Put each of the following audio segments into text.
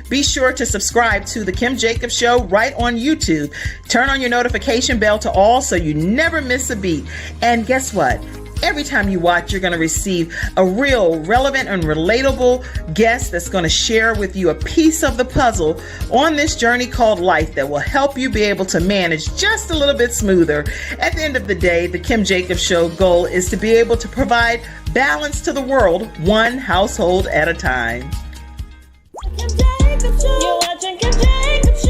Be sure to subscribe to The Kim Jacobs Show right on YouTube. Turn on your notification bell to all so you never miss a beat. And guess what? Every time you watch, you're going to receive a real relevant and relatable guest that's going to share with you a piece of the puzzle on this journey called life that will help you be able to manage just a little bit smoother. At the end of the day, the Kim Jacobs Show goal is to be able to provide balance to the world, one household at a time. Kim Jacobs Show. You're watching Kim Jacobs Show.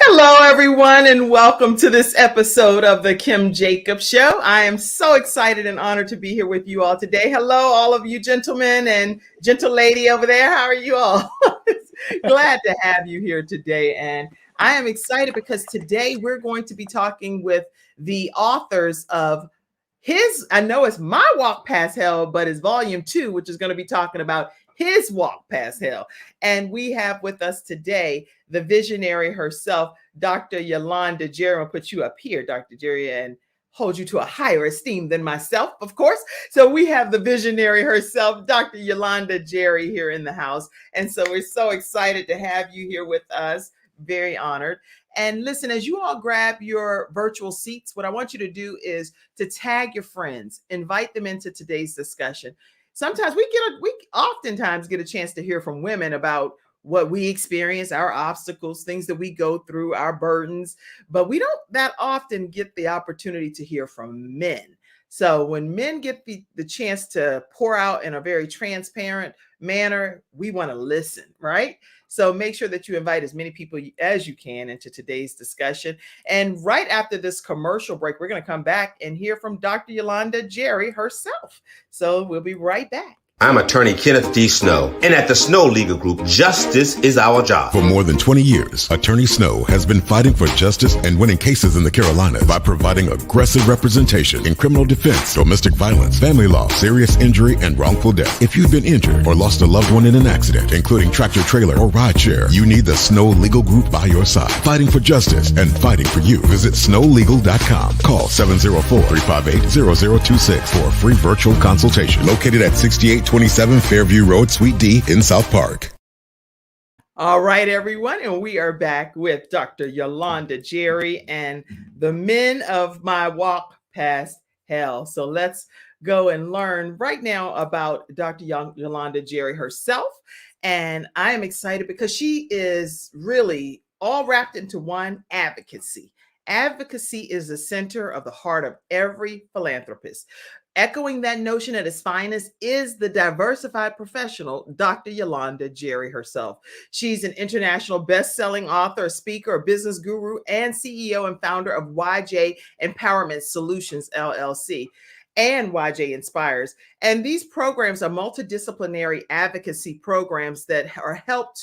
Hello, everyone, and welcome to this episode of the Kim Jacobs Show. I am so excited and honored to be here with you all today. Hello, all of you gentlemen and gentle lady over there. How are you all? Glad to have you here today. And I am excited because today we're going to be talking with the authors of I know it's My Walk Past Hell, but it's volume 2, which is going to be talking about his walk past hell. And we have with us today the visionary herself, Dr. Yolanda Jerry. I'll put you up here, Dr. Jerry, and hold you to a higher esteem than myself, of course. So we have the visionary herself, Dr. Yolanda Jerry, here in the house. And so we're so excited to have you here with us. Very honored. And listen, as you all grab your virtual seats, what I want you to do is to tag your friends, invite them into today's discussion. Sometimes we oftentimes get a chance to hear from women about what we experience, our obstacles, things that we go through, our burdens, but we don't that often get the opportunity to hear from men. So when men get the chance to pour out in a very transparent manner, we want to listen, right? So make sure that you invite as many people as you can into today's discussion. And right after this commercial break, we're going to come back and hear from Dr. Yolanda Jerry herself. So we'll be right back. I'm attorney Kenneth D. Snow, and at the Snow Legal Group, justice is our job. For more than 20 years, Attorney Snow has been fighting for justice and winning cases in the Carolinas by providing aggressive representation in criminal defense, domestic violence, family law, serious injury, and wrongful death. If you've been injured or lost a loved one in an accident, including tractor trailer or rideshare, you need the Snow Legal Group by your side, fighting for justice and fighting for you. Visit snowlegal.com. Call 704-358-0026 for a free virtual consultation. Located at 6827 Fairview Road, Suite D in South Park. All right, everyone, and we are back with Dr. Yolanda Jerry and the men of My Walk Past Hell. So let's go and learn right now about Dr. Yolanda Jerry herself. And I am excited because she is really all wrapped into one: advocacy. Advocacy is the center of the heart of every philanthropist. Echoing that notion at its finest is the diversified professional, Dr. Yolanda Jerry herself. She's an international best-selling author, a speaker, a business guru, and CEO and founder of YJ Empowerment Solutions, LLC, and YJ Inspires. And these programs are multidisciplinary advocacy programs that are help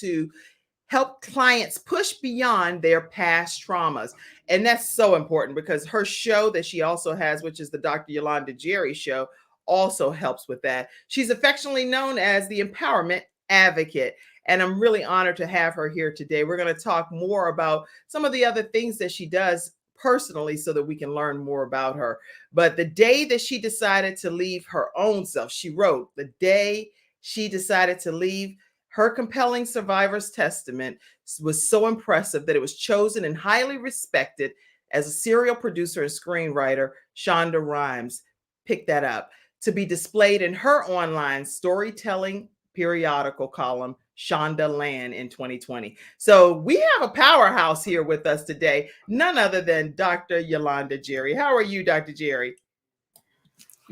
clients push beyond their past traumas. And that's so important because her show that she also has, which is the Dr. Yolanda Jerry Show, also helps with that. She's affectionately known as the Empowerment Advocate. And I'm really honored to have her here today. We're going to talk more about some of the other things that she does personally so that we can learn more about her. But the day that she decided to leave her own self, she wrote, the day she decided to leave, her compelling survivor's testament was so impressive that it was chosen and highly respected as a serial producer and screenwriter. Shonda Rhimes picked that up to be displayed in her online storytelling periodical column, Shonda Land, in 2020. So we have a powerhouse here with us today, none other than Dr. Yolanda Jerry. How are you, Dr. Jerry?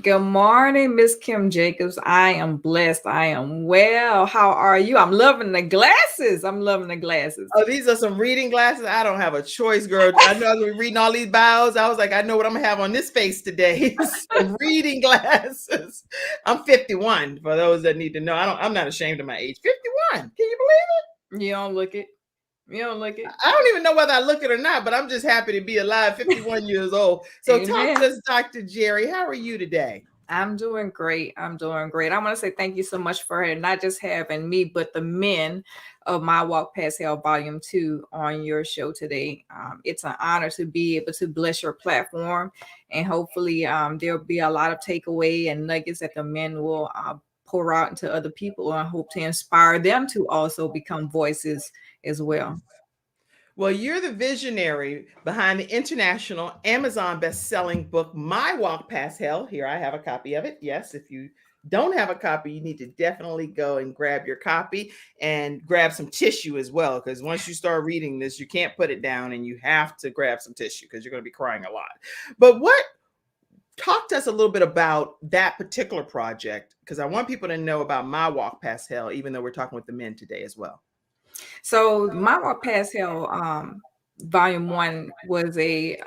Good morning, Miss Kim Jacobs. I am blessed. I am well. How are you? I'm loving the glasses. Oh, these are some reading glasses. I don't have a choice, girl. I know as we're reading all these bios, I was like, I know what I'm gonna have on this face today. Some reading glasses. I'm 51. For those that need to know, I'm not ashamed of my age. 51. Can you believe it? You don't look it. You don't look it. I don't even know whether I look it or not, but I'm just happy to be alive, 51 years old. So talk to us, Dr. Jerry. How are you today? I'm doing great. I'm doing great. I want to say thank you so much for not just having me, but the men of My Walk Past Hell Volume 2 on your show today. It's an honor to be able to bless your platform, and hopefully there'll be a lot of takeaway and nuggets that the men will pour out into other people, and I hope to inspire them to also become voices as well. Well, you're the visionary behind the international Amazon best-selling book, My Walk Past Hell. Here, I have a copy of it. Yes, if you don't have a copy, you need to definitely go and grab your copy and grab some tissue as well. Because once you start reading this, you can't put it down and you have to grab some tissue because you're going to be crying a lot. But talk to us a little bit about that particular project, because I want people to know about My Walk Past Hell, even though we're talking with the men today as well. So My Walk Past Hell, Volume 1 was a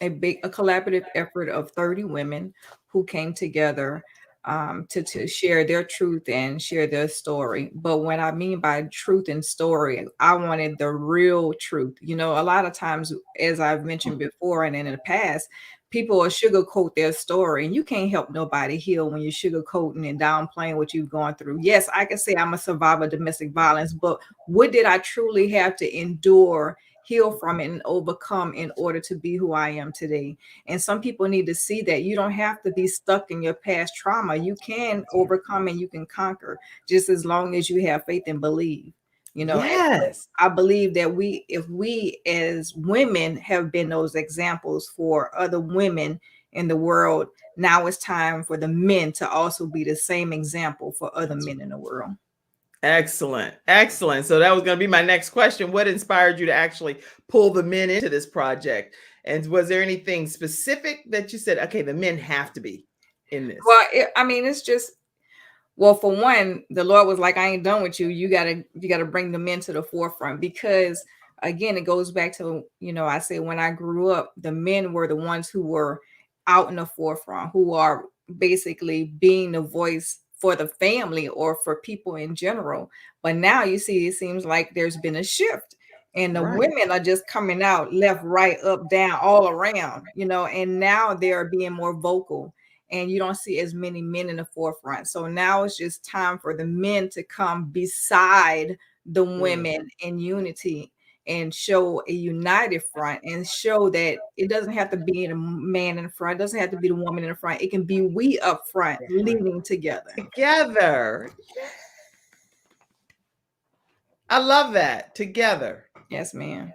collaborative effort of 30 women who came together to share their truth and share their story. But what I mean by truth and story, I wanted the real truth. You know, a lot of times, as I've mentioned before and in the past, people will sugarcoat their story, and you can't help nobody heal when you're sugarcoating and downplaying what you've gone through. Yes, I can say I'm a survivor of domestic violence, but what did I truly have to endure, heal from it, and overcome in order to be who I am today? And some people need to see that you don't have to be stuck in your past trauma. You can overcome and you can conquer, just as long as you have faith and believe. You know, and Yes. I believe that if we as women have been those examples for other women in the world, now it's time for the men to also be the same example for other men in the world. Excellent. Excellent. So that was going to be my next question. What inspired you to actually pull the men into this project? And was there anything specific that you said, okay, the men have to be in this? Well, I mean, it's just, well, for one, the Lord was like, I ain't done with you. You gotta bring the men to the forefront, because again, it goes back to, you know, I say when I grew up, the men were the ones who were out in the forefront, who are basically being the voice for the family or for people in general. But now you see, it seems like there's been a shift. And the Right. women are just coming out left, right, up, down, all around, you know, and now they're being more vocal, and you don't see as many men in the forefront. So now it's just time for the men to come beside the women in unity and show a united front, and show that it doesn't have to be the man in the front, it doesn't have to be the woman in the front. It can be we up front leading together. Together. I love that. Together. Yes, ma'am.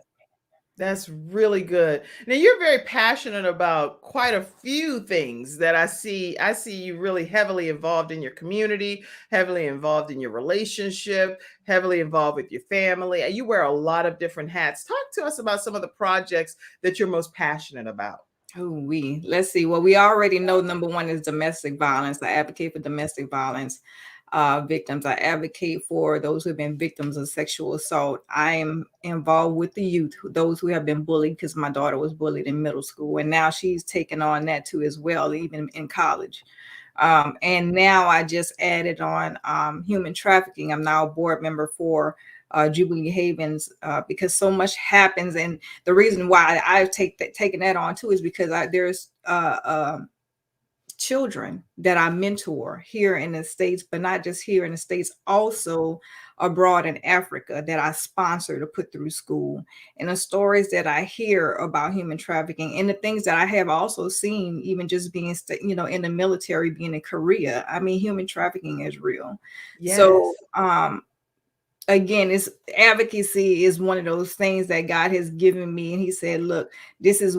That's really good. Now you're very passionate about quite a few things that I see. I see you really heavily involved in your community, heavily involved in your relationship, heavily involved with your family. You wear a lot of different hats. Talk to us about some of the projects that you're most passionate about. Oh, let's see. Well, we already know number one is domestic violence. I advocate for domestic violence victims. I advocate for those who have been victims of sexual assault. I am involved with the youth, those who have been bullied, because my daughter was bullied in middle school, and now she's taken on that too as well, even in college. And now I just added on human trafficking. I'm now a board member for Jubilee Havens, because so much happens. And the reason why I've taken that on too is because there's children that I mentor here in the States, but not just here in the States, also abroad in Africa, that I sponsor to put through school. And the stories that I hear about human trafficking, and the things that I have also seen, even just being, in the military, being in Korea. I mean, human trafficking is real. Yes. So, again, it's advocacy is one of those things that God has given me, and He said, "Look, this is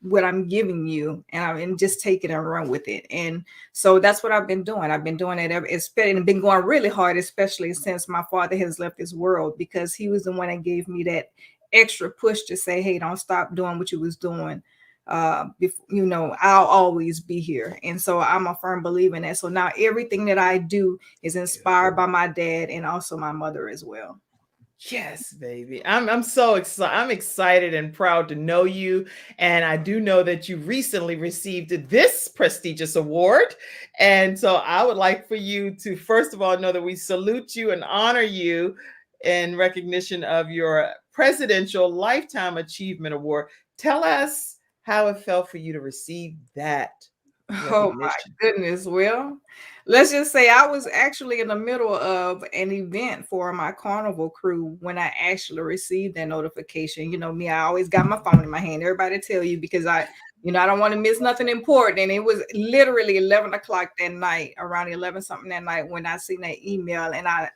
what I'm giving you, and just take it and run with it." And so that's what I've been doing. I've been doing it, and been going really hard, especially since my father has left this world, because he was the one that gave me that extra push to say, "Hey, don't stop doing what you was doing. I'll always be here." And so I'm a firm believer in that. So now everything that I do is inspired by my dad and also my mother as well. Yes, baby. I'm so excited. I'm excited and proud to know you. And I do know that you recently received this prestigious award. And so I would like for you to, first of all, know that we salute you and honor you in recognition of your Presidential Lifetime Achievement Award. Tell us how it felt for you to receive that. Oh my recognition? goodness. Well, let's just say I was actually in the middle of an event for my carnival crew when I actually received that notification. You know me, I always got my phone in my hand. Everybody tell you because I don't want to miss nothing important. And it was literally 11 o'clock that night, around 11 something that night when I seen that email, and I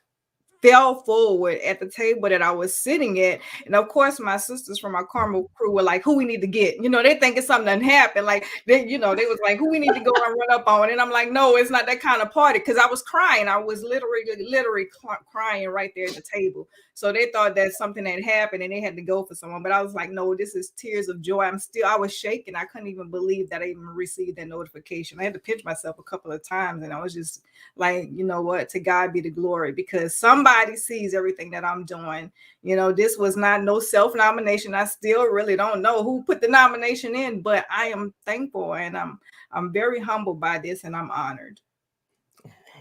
fell forward at the table that I was sitting at. And of course, my sisters from my carnival crew were like, who we need to get? They think it's something that happened. Like they was like, who we need to go and run up on. And I'm like, no, it's not that kind of party. Cause I was crying. I was literally crying right there at the table. So they thought that something had happened and they had to go for someone. But I was like, no, this is tears of joy. I was shaking. I couldn't even believe that I even received that notification. I had to pinch myself a couple of times. And I was just like, you know what, to God be the glory, because somebody sees everything that I'm doing. This was not no self-nomination. I still really don't know who put the nomination in, but I am thankful and I'm very humbled by this and I'm honored.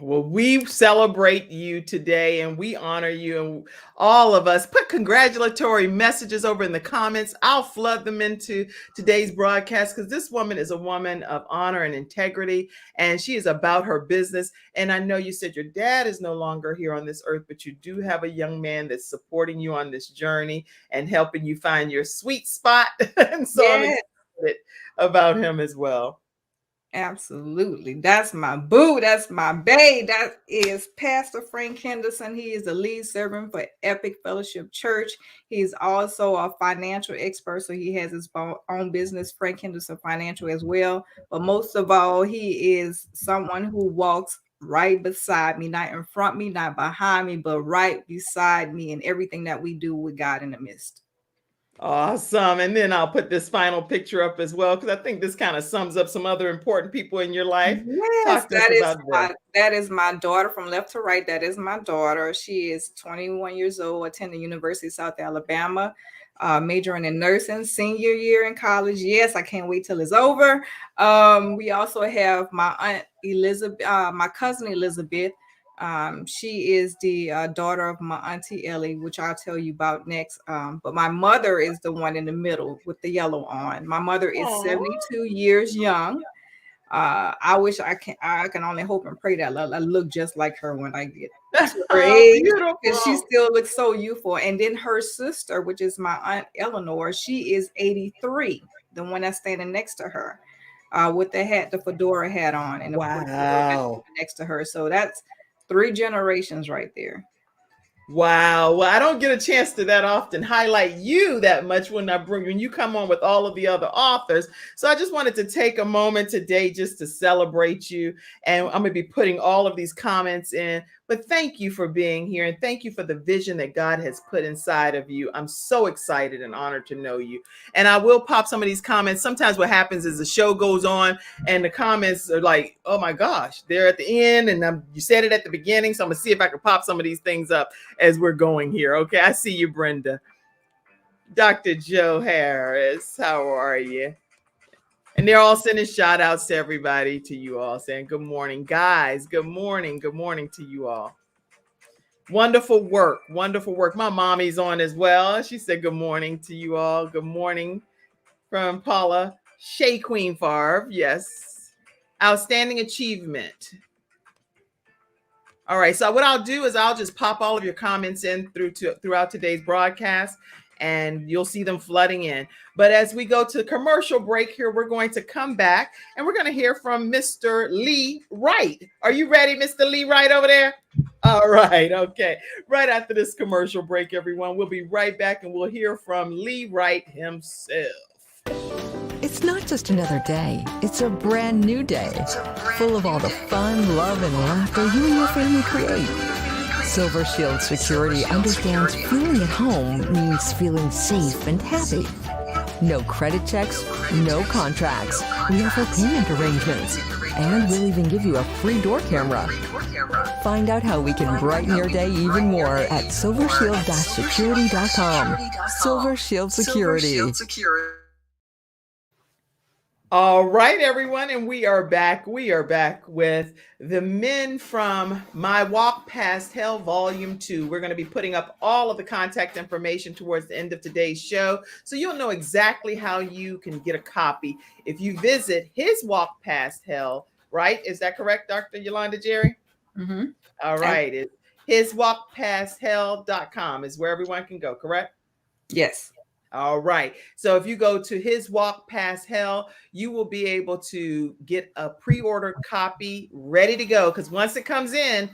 Well, we celebrate you today and we honor you, and all of us put congratulatory messages over in the comments. I'll flood them into today's broadcast because this woman is a woman of honor and integrity, and she is about her business. And I know you said your dad is no longer here on this earth, but you do have a young man that's supporting you on this journey and helping you find your sweet spot. And so I'm excited about him as well. Absolutely. That's my boo. That's my bae. That is Pastor Frank Henderson. He is the lead servant for Epic Fellowship Church. He's also a financial expert. So he has his own business, Frank Henderson Financial, as well. But most of all, he is someone who walks right beside me, not in front of me, not behind me, but right beside me in everything that we do with God in the midst. Awesome. And then I'll put this final picture up as well, because I think this kind of sums up some other important people in your life. Yes, that is my daughter from left to right. That is my daughter. She is 21 years old, attending University of South Alabama, majoring in nursing, senior year in college. Yes, I can't wait till it's over. We also have my aunt Elizabeth, my cousin Elizabeth. She is the daughter of my auntie Ellie, which I'll tell you about next. But my mother is the one in the middle with the yellow on. My mother is 72 years young. I wish I can only hope and pray that I look just like her when I get to her age, because she still looks so youthful. And then her sister, which is my aunt Eleanor, she is 83, the one that's standing next to her, with the fedora hat on, and wow, next to her. So that's 3 generations right there. Wow. Well, I don't get a chance to that often highlight you that much when you come on with all of the other authors. So I just wanted to take a moment today just to celebrate you. And I'm going to be putting all of these comments in. But thank you for being here, and thank you for the vision that God has put inside of you. I'm so excited and honored to know you. And I will pop some of these comments. Sometimes what happens is the show goes on and the comments are like, oh my gosh, they're at the end, and you said it at the beginning. So I'm going to see if I can pop some of these things up as we're going here. Okay, I see you, Brenda. Dr. Joe Harris, how are you? And they're all sending shout outs to everybody, to you all, saying good morning, guys. Good morning to you all. Wonderful work. My mommy's on as well. She said good morning to you all. Good morning from Paula Shea Queen Favre. Yes. Outstanding achievement. All right, so what I'll do is I'll just pop all of your comments in throughout today's broadcast, and you'll see them flooding in. But as we go to commercial break here, we're going to come back and we're going to hear from Mr. Lee Wright. Are you ready, Mr. Lee Wright over there? All right, okay. Right after this commercial break, everyone, we'll be right back and we'll hear from Lee Wright himself. It's not just another day. It's a brand new day, full of all the fun, love, and laughter you and your family create. Silver Shield Security understands feeling at home means feeling safe and happy. No credit checks, no contracts. We offer payment arrangements, and we'll even give you a free door camera. Find out how we can brighten your day even more at silvershield-security.com. Silver Shield Security. All right, everyone, and we are back. We are back with the men from My Walk Past Hell, Volume 2. We're going to be putting up all of the contact information towards the end of today's show, so you'll know exactly how you can get a copy if you visit his Walk Past Hell, right? Is that correct, Dr. Yolanda Jerry? Mm-hmm. All right. It's hiswalkpasthell.com is where everyone can go, correct? Yes. All right. So if you go to his Walk Past Hell, you will be able to get a pre-order copy ready to go. Because once it comes in,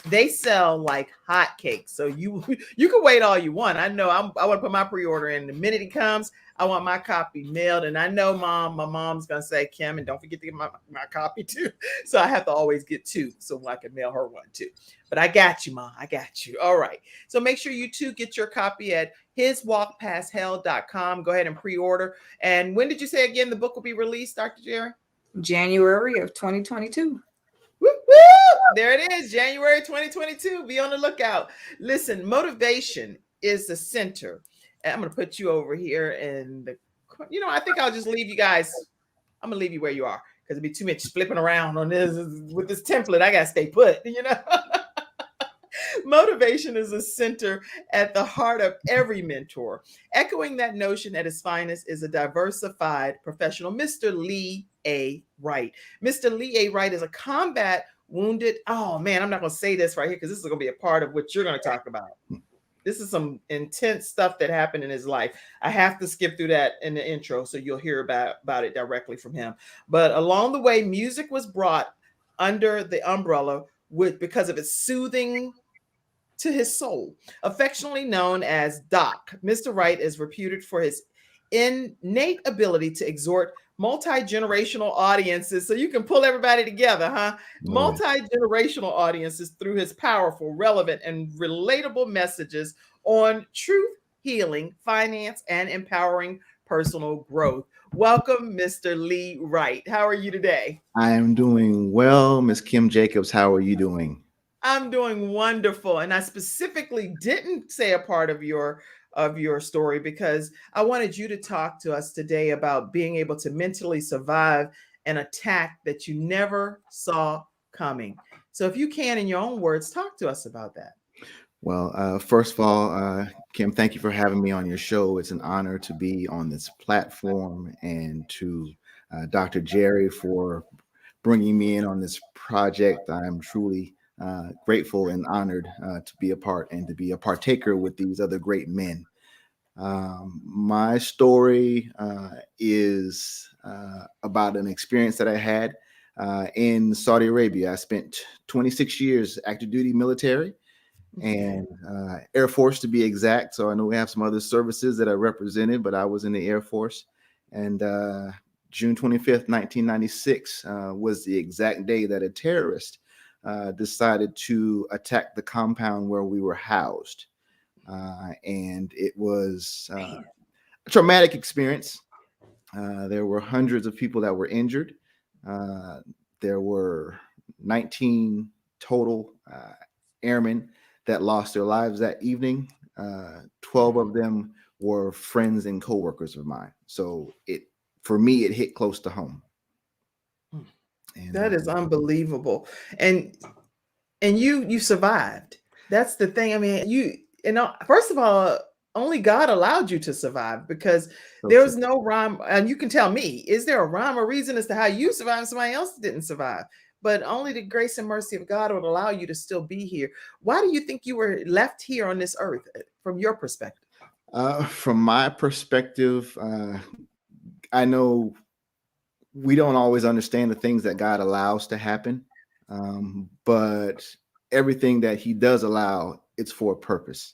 they sell like hotcakes. So you can wait all you want. I know I want to put my pre-order in. The minute it comes, I want my copy mailed. And I know my mom's gonna say, Kim, and don't forget to get my copy too. So I have to always get two so I can mail her one too. But I got you, Mom. I got you. All right. So make sure you too get your copy at hiswalkpasthell.com. Go ahead and pre-order. And when did you say again the book will be released, Dr. Jerry? January of 2022. Woo, woo! There it is, January 2022. Be on the lookout. Listen, motivation is the center. And I'm going to put you over here in the, I think I'll just leave you guys. I'm going to leave you where you are because it'd be too much flipping around on this with this template. I got to stay put, Motivation is a center at the heart of every mentor. Echoing that notion at its finest is a diversified professional, Mr. Lee A. Wright. Mr. Lee A. Wright is a combat wounded. Oh man, I'm not going to say this right here because this is going to be a part of what you're going to talk about. This is some intense stuff that happened in his life. I have to skip through that in the intro so you'll hear about it directly from him. But along the way, music was brought under the umbrella because of its soothing to his soul. Affectionately known as Doc, Mr. Wright is reputed for his innate ability to exhort multi-generational audiences. So you can pull everybody together, huh? Right. Multi-generational audiences through his powerful, relevant, and relatable messages on truth, healing, finance, and empowering personal growth. Welcome, Mr. Lee Wright. How are you today? I am doing well. Miss Kim Jacobs, how are you doing? I'm doing wonderful. And I specifically didn't say a part of your story because I wanted you to talk to us today about being able to mentally survive an attack that you never saw coming. So if you can, in your own words, talk to us about that. Well, first of all, Kim, thank you for having me on your show. It's an honor to be on this platform, and to Dr. Jerry for bringing me in on this project. I'm truly grateful and honored to be a part and to be a partaker with these other great men. My story is about an experience that I had in Saudi Arabia. I spent 26 years active duty military and Air Force to be exact. So I know we have some other services that are represented, but I was in the Air Force. And June 25th, 1996 was the exact day that a terrorist decided to attack the compound where we were housed. And it was a traumatic experience. There were hundreds of people that were injured. There were 19 total airmen that lost their lives that evening. 12 of them were friends and coworkers of mine. So for me, it hit close to home. And that is unbelievable. And you survived. That's the thing. I mean, first of all, only God allowed you to survive, because there's no rhyme. And you can tell me, is there a rhyme or reason as to how you survived and somebody else didn't survive? But only the grace and mercy of God would allow you to still be here. Why do you think you were left here on this earth from your perspective? From my perspective, I know we don't always understand the things that God allows to happen, but everything that he does allow, it's for a purpose.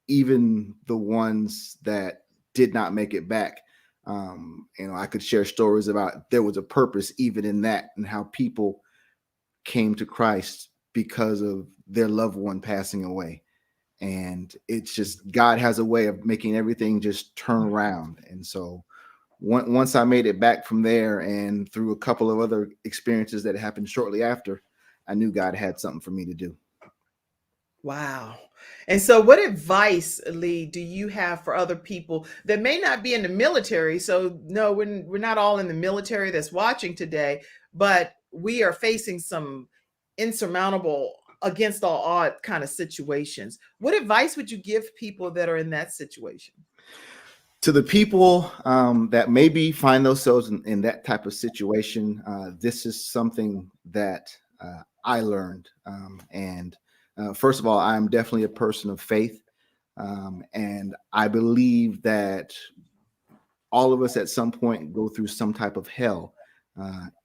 Even the ones that did not make it back, I could share stories about there was a purpose even in that, and how people came to Christ because of their loved one passing away. And it's just, God has a way of making everything just turn around. And so once I made it back from there, and through a couple of other experiences that happened shortly after, I knew God had something for me to do. Wow. And so, what advice, Lee, do you have for other people that may not be in the military? So, no, we're not all in the military that's watching today, but we are facing some insurmountable, against all odd kind of situations. What advice would you give people that are in that situation? To the people that maybe find themselves in that type of situation, this is something that I learned. And first of all, I'm definitely a person of faith. And I believe that all of us at some point go through some type of hell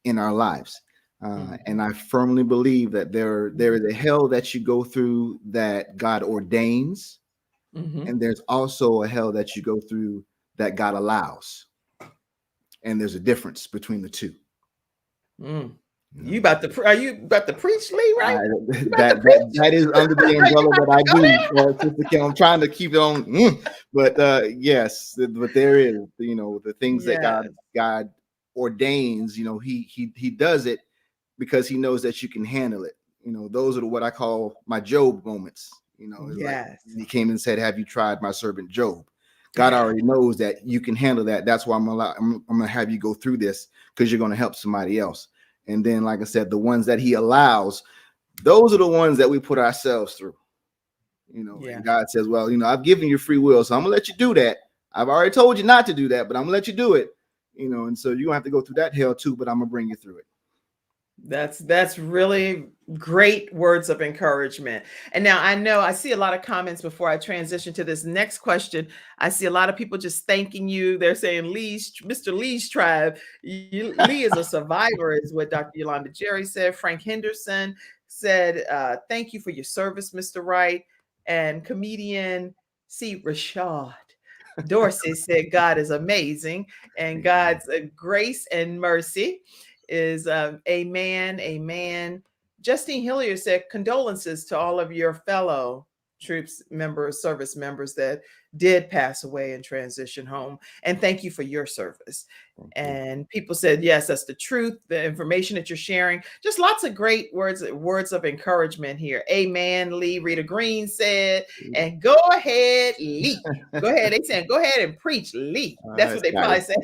in our lives. And I firmly believe that there is a hell that you go through that God ordains. And there's also a hell that you go through that God allows. And there's a difference between the two. Mm. You about to are you about to preach, Lee? Right? That is under the umbrella that I do, Sister Kim. I'm trying to keep it on, but yes, but there is, the things that God ordains. He does it because He knows that you can handle it. Those are what I call my Job moments. Like He came and said, "Have you tried my servant Job?" God already knows that you can handle that. That's why I'm gonna have you go through this, because you're gonna help somebody else. And then, like I said, the ones that He allows, those are the ones that we put ourselves through. And God says, well, I've given you free will, so I'm gonna let you do that. I've already told you not to do that, but I'm gonna let you do it. And so you're gonna have to go through that hell too, but I'm gonna bring you through it. That's really great words of encouragement. And now I know I see a lot of comments before I transition to this next question. I see a lot of people just thanking you. They're saying Mr. Lee's tribe. Lee is a survivor, is what Dr. Yolanda Jerry said. Frank Henderson said, thank you for your service, Mr. Wright. And comedian Richaude Dorsey said, God is amazing, and God's grace and mercy is amen. Justine Hillier said, condolences to all of your fellow troops members, service members that did pass away and transition home. And thank you for your service. And people said, yes, that's the truth. The information that you're sharing, just lots of great words of encouragement here. Amen, Lee. Rita Green said, and go ahead, Lee. Go ahead. They saying, go ahead and preach, Lee. That's what they probably say.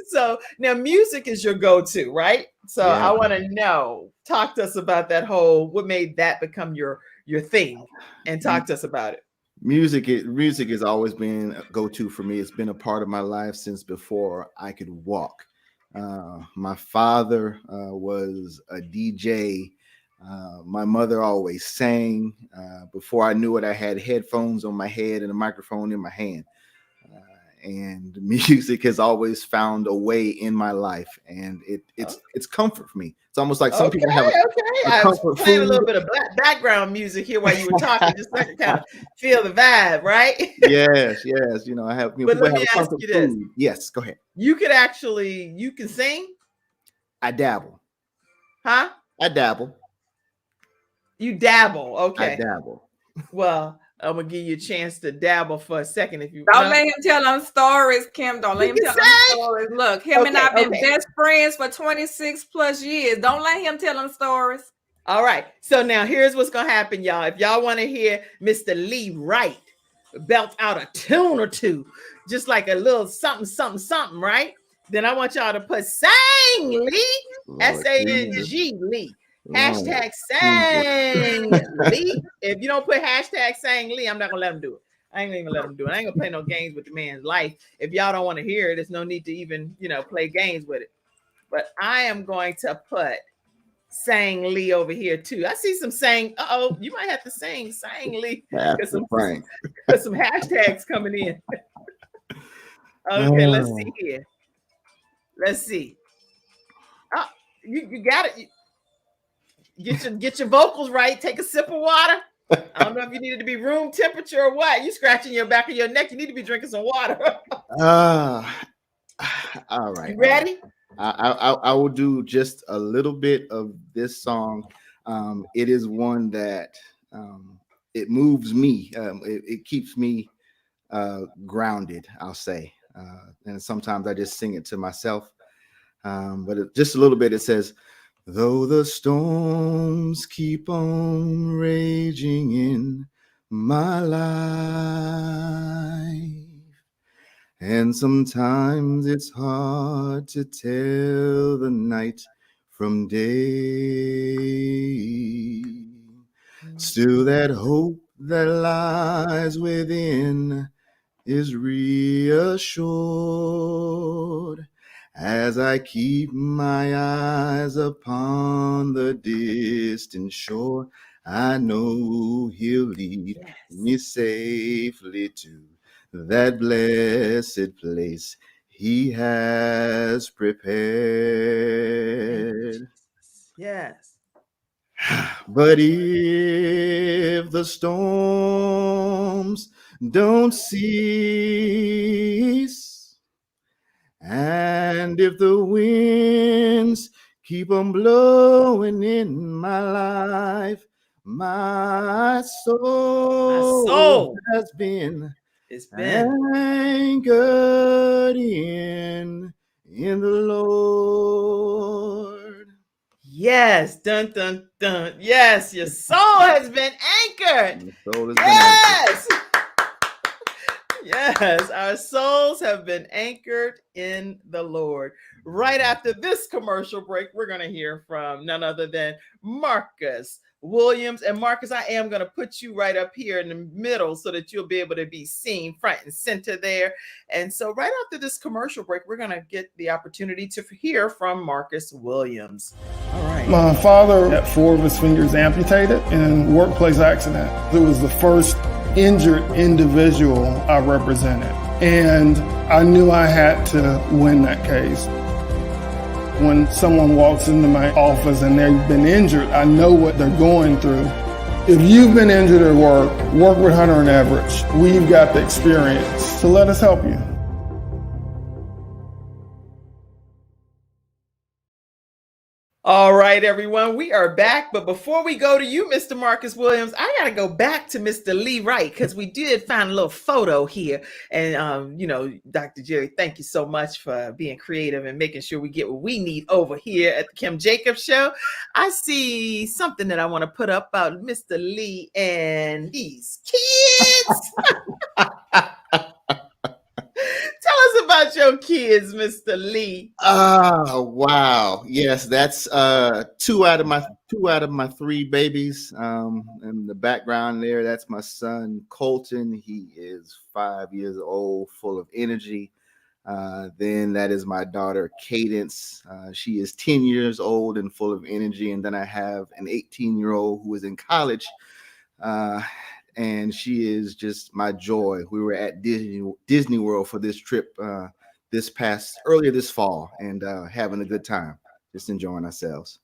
So now music is your go-to, right? So I want to know, talk to us about that what made that become your thing, and talk to us about it. Music has always been a go-to for me. It's been a part of my life since before I could walk. My father was a DJ. My mother always sang. Before I knew it, I had headphones on my head and a microphone in my hand. And music has always found a way in my life, and it's comfort for me. It's almost like some people have a comfort playing food. A little bit of background music here while you were talking, just so I can kind of feel the vibe, right? Yes. I have. But let me ask you this. Yes, go ahead. You can sing? I dabble. Huh? I dabble. You dabble. Okay. I dabble. Well, I'm gonna give you a chance to dabble for a second. If you don't let him tell them stories, Kim. Don't let him tell them stories. Look, him and I've been best friends for 26 plus years. Don't let him tell them stories. All right. So now here's what's gonna happen, y'all. If y'all want to hear Mr. Lee Wright belt out a tune or two, just like a little something, right? Then I want y'all to put "Sang Lee," SANG Lee. Hashtag sang Lee. If you don't put hashtag sang Lee, I'm not gonna let him do it. I ain't even gonna let him do it. I ain't gonna play no games with the man's life. If y'all don't want to hear it, there's no need to even play games with it. But I am going to put sang Lee over here too. I see some sang. You might have to sang Lee. Because some hashtags coming in. Okay, let's see here. Let's see. Oh, you got it. Get your vocals right. Take a sip of water. I don't know if you need it to be room temperature or what. You scratching your back of your neck. You need to be drinking some water. All right. You ready? I will do just a little bit of this song. It is one that it moves me. It keeps me grounded, I'll say. And sometimes I just sing it to myself. But just a little bit. It says, Though the storms keep on raging in my life, and sometimes it's hard to tell the night from day. Still, that hope that lies within is reassured as I keep my eyes upon the distant shore. I know He'll lead me safely to that blessed place He has prepared. Yes. But if the storms don't cease, and if the winds keep on blowing in my life, my soul has been anchored in the Lord. Yes, dun dun dun. Yes, your soul has been anchored. My soul has Yes. Yes, our souls have been anchored in the Lord. Right after this commercial break, we're going to hear from none other than Marcus Williams. And Marcus, I am going to put you right up here in the middle so that you'll be able to be seen front and center there. And so right after this commercial break, we're going to get the opportunity to hear from Marcus Williams. All right. My father had 4 of his fingers amputated in a workplace accident. It was the first injured individual I represented, and I knew I had to win that case. When someone walks into my office and they've been injured, I know what they're going through. If you've been injured at work with Hunter and Everett. We've got the experience, so let us help you. All right, everyone, we are back. But before we go to you, Mr. Marcus Williams, I got to go back to Mr. Lee Wright because we did find a little photo here. And, Dr. Jerry, thank you so much for being creative and making sure we get what we need over here at the Kim Jacobs Show. I see something that I want to put up about Mr. Lee and these kids. Tell us about your kids, Mr. Lee. Oh, wow. Yes, that's two out of my 3 babies. In the background there, that's my son Colton. He is 5 years old, full of energy. Then that is my daughter Cadence. She is 10 years old and full of energy. And then I have an 18-year-old who is in college. And she is just my joy. We were at Disney World for this trip earlier this fall, and having a good time, just enjoying ourselves.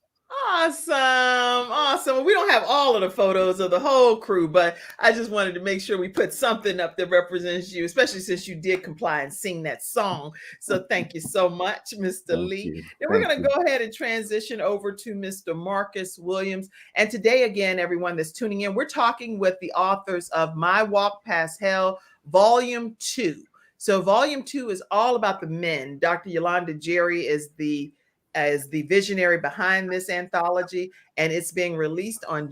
Awesome. We don't have all of the photos of the whole crew, but I just wanted to make sure we put something up that represents you, especially since you did comply and sing that song. So thank you so much, Mr. Lee. Then we're going to go ahead and transition over to Mr. Marcus Williams. And today, again, everyone that's tuning in, we're talking with the authors of My Walk Past Hell, Volume 2. So Volume 2 is all about the men. Dr. Yolanda Jerry is the visionary behind this anthology, and it's being released in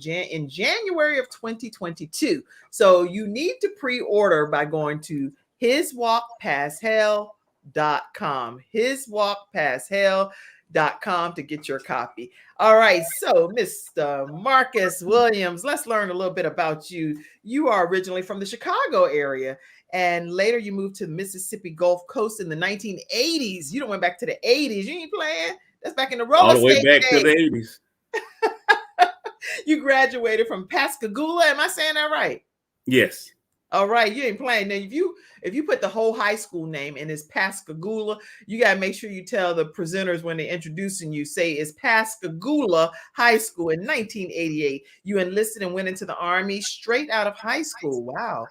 January of 2022. So you need to pre-order by going to hiswalkpasthell.com. hiswalkpasthell.com to get your copy. All right, so Mr. Marcus Williams, let's learn a little bit about you. You are originally from the Chicago area, and later you moved to the Mississippi Gulf Coast in the 1980s. You don't went back to the 80s. You ain't playing. That's back in the roller all the way skate back days. to the 80s. You graduated from Pascagoula. Am I saying that right? Yes. All right, you ain't playing. Now, if you put the whole high school name and it's Pascagoula, you got to make sure you tell the presenters when they're introducing you, say it's Pascagoula High School. In 1988, you enlisted and went into the Army straight out of high school. Wow.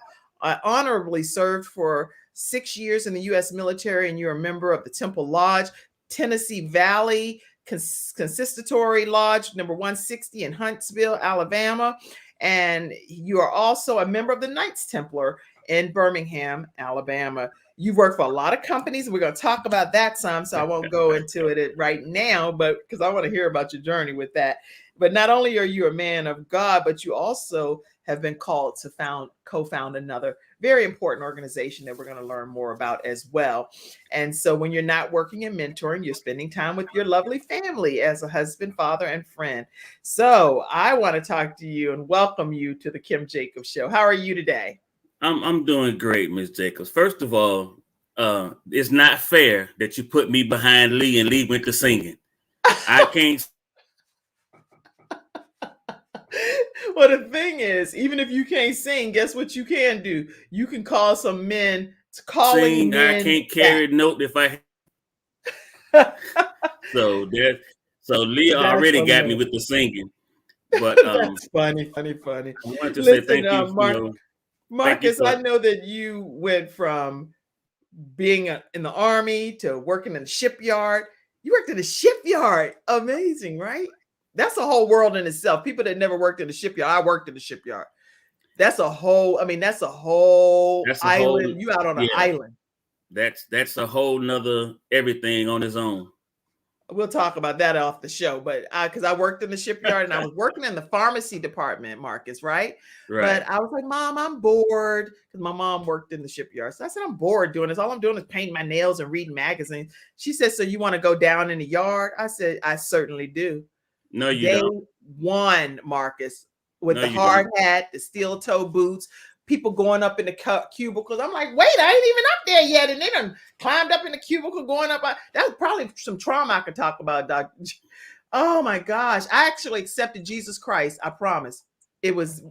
Honorably served for 6 years in the U.S. military, and you're a member of the Temple Lodge, Tennessee Valley Consistory Lodge, number 160 in Huntsville, Alabama. And you are also a member of the Knights Templar in Birmingham, Alabama. You've worked for a lot of companies. We're going to talk about that some, so I won't go into it right now, but because I want to hear about your journey with that. But not only are you a man of God, but you also have been called to co-found another very important organization that we're going to learn more about as well. And so when you're not working and mentoring, you're spending time with your lovely family as a husband, father, and friend. So I want to talk to you and welcome you to the Kim Jacobs Show. How are you today? I'm doing great, Miss Jacobs. First of all, it's not fair that you put me behind Lee and Lee went to singing. I can't. Well, the thing is, even if you can't sing, guess what you can do? You can call some men Sing. I can't carry a note if I. So Lee already got me with the singing. But that's funny. I wanted to say thank you. Marcus, I know that you went from being in the Army to working in the shipyard. You worked in the shipyard. Amazing, right? That's a whole world in itself. People that never worked in the shipyard. I worked in the shipyard. That's a whole island. You out on an island. That's a whole nother everything on its own. We'll talk about that off the show, but because I worked in the shipyard and I was working in the pharmacy department, Marcus, right? But I was like, Mom, I'm bored, because my mom worked in the shipyard. So I said, I'm bored doing this. All I'm doing is painting my nails and reading magazines. She said, so you want to go down in the yard? I said, I certainly do. No, you Day don't. one, Marcus, with the hard hat, the steel toe boots, people going up in the cubicles. I'm like, wait, I ain't even up there yet. And they done climbed up in the cubicle going up. That was probably some trauma I could talk about, Dr. Oh my gosh. I actually accepted Jesus Christ. I promise. It was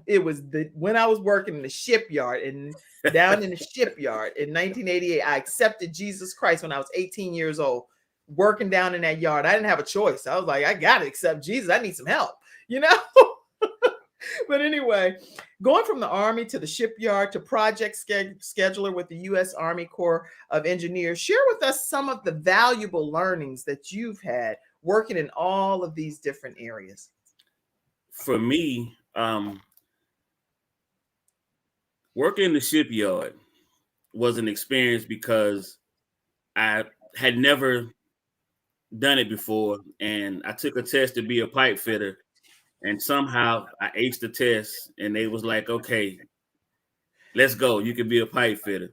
when I was working in the shipyard and down in the shipyard in 1988, I accepted Jesus Christ when I was 18 years old, working down in that yard. I didn't have a choice. I was like, I got to accept Jesus. I need some help, you know? But anyway, going from the Army to the shipyard to project scheduler with the U.S. Army Corps of Engineers, share with us some of the valuable learnings that you've had working in all of these different areas. For me, working in the shipyard was an experience because I had never done it before, and I took a test to be a pipe fitter. And somehow I aced the test, and they was like, okay, let's go. You can be a pipe fitter.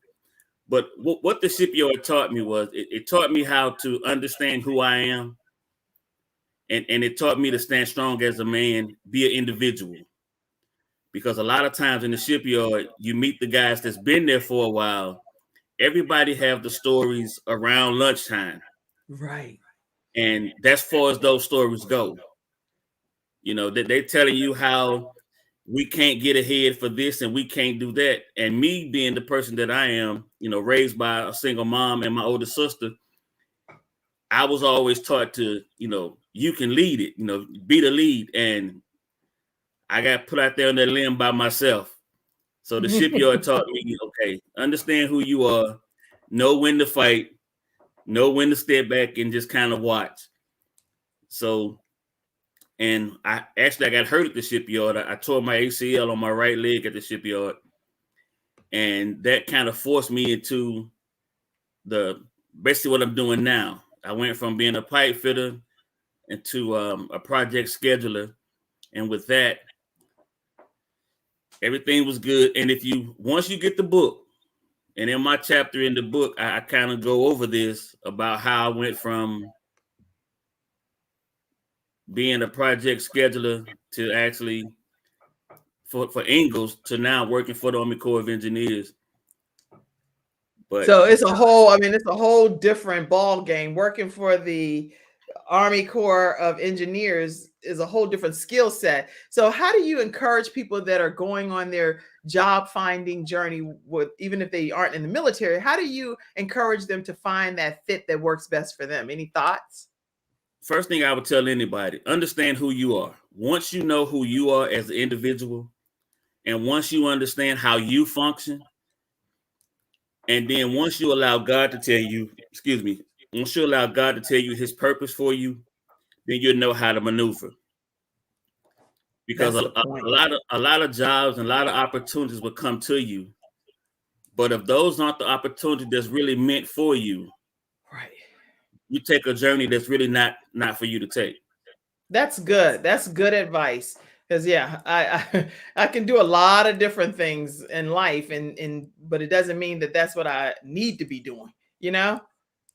But what the shipyard taught me was it taught me how to understand who I am. And it taught me to stand strong as a man, be an individual. Because a lot of times in the shipyard, you meet the guys that's been there for a while. Everybody have the stories around lunchtime. Right. And that's far as those stories go. You know, that they're telling you how we can't get ahead for this and we can't do that. And me being the person that I am, you know, raised by a single mom and my older sister, I was always taught to, you know, you can lead it, you know, be the lead. And I got put out there on that limb by myself. So the shipyard taught me, okay, understand who you are, know when to fight, know when to step back and just kind of watch. So, and I got hurt at the shipyard. I tore my ACL on my right leg at the shipyard. And that kind of forced me into basically what I'm doing now. I went from being a pipe fitter into a project scheduler. And with that, everything was good. And once you get the book, and in my chapter in the book, I kind of go over this about how I went from being a project scheduler to actually for Ingalls to now working for the Army Corps of Engineers. But so it's a whole different ball game. Working for the Army Corps of Engineers is a whole different skill set. So how do you encourage people that are going on their job finding journey even if they aren't in the military? How do you encourage them to find that fit that works best for them? Any thoughts? First thing I would tell anybody, understand who you are. Once you know who you are as an individual, and once you understand how you function, and then once you allow God to tell you, once you allow God to tell you his purpose for you, then you'll know how to maneuver. because That's a, the a, point. a lot of jobs and a lot of opportunities will come to you. But if those aren't the opportunity that's really meant for you, Right. you take a journey that's really not for you to take. That's good. That's good advice. Because yeah, I can do a lot of different things in life, and but it doesn't mean that that's what I need to be doing. You know,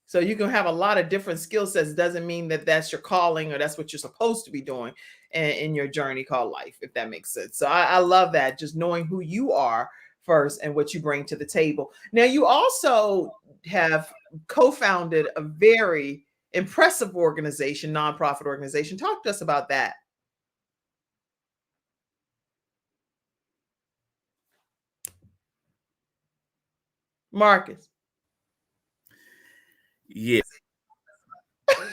so you can have a lot of different skill sets. Doesn't mean that that's your calling or that's what you're supposed to be doing in your journey called life, if that makes sense. So I love that, just knowing who you are first and what you bring to the table. Now, you also have co-founded a very impressive organization, nonprofit organization. Talk to us about that. Marcus. Yeah. What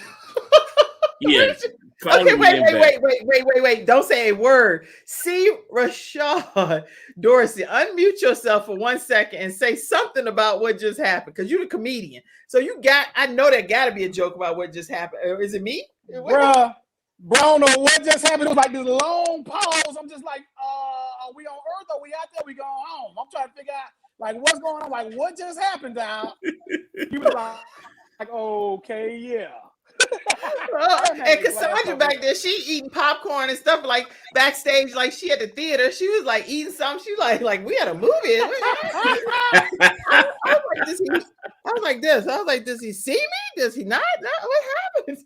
Yeah. did you- Calling Okay, men back. wait. Don't say a word. See, Richaude Dorsey, unmute yourself for 1 second and say something about what just happened. Because you're the comedian. So I know there gotta be a joke about what just happened. Is it me? Bruh, bro, I don't know what just happened. It was like this long pause. I'm just like, are we on Earth? Are we out there? We going home? I'm trying to figure out like what's going on. Like, what just happened down? He was like, okay, yeah. And Cassandra back there, she eating popcorn and stuff like backstage, like she at the theater. She was like eating something. She like we had a movie. I was like, does he see me? Does he not? No, what happened?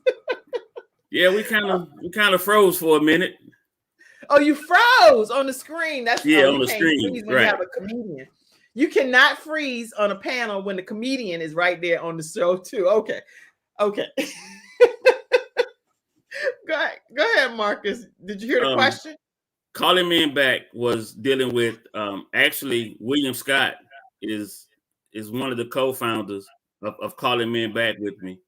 Yeah, we kind of froze for a minute. Oh, you froze on the screen. That's on you the can't screen, freeze when right? You have a comedian. You cannot freeze on a panel when the comedian is right there on the show too. Okay. Go ahead, Marcus. Did you hear the question? Calling Men Back was dealing with actually William Scott is one of the co-founders of Calling Men Back with me.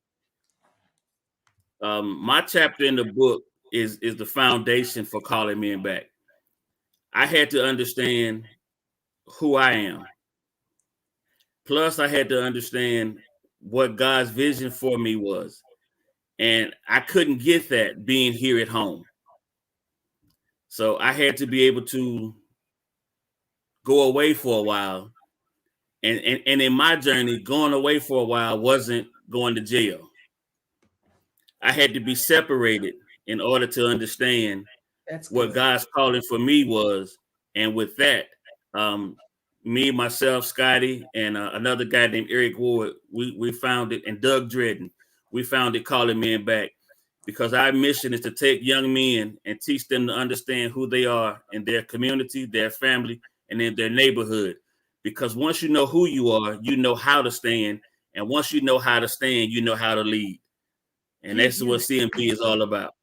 My chapter in the book is the foundation for Calling Men Back. I had to understand who I am. Plus, I had to understand what God's vision for me was. And I couldn't get that being here at home. So I had to be able to go away for a while. And in my journey, going away for a while wasn't going to jail. I had to be separated in order to understand what God's calling for me was. And with that, me, myself, Scotty, and another guy named Eric Ward, we founded, and Doug Dredden, we founded Calling Men Back, because our mission is to take young men and teach them to understand who they are in their community, their family, and in their neighborhood. Because once you know who you are, you know how to stand. And once you know how to stand, you know how to lead. And that's what CMB is all about.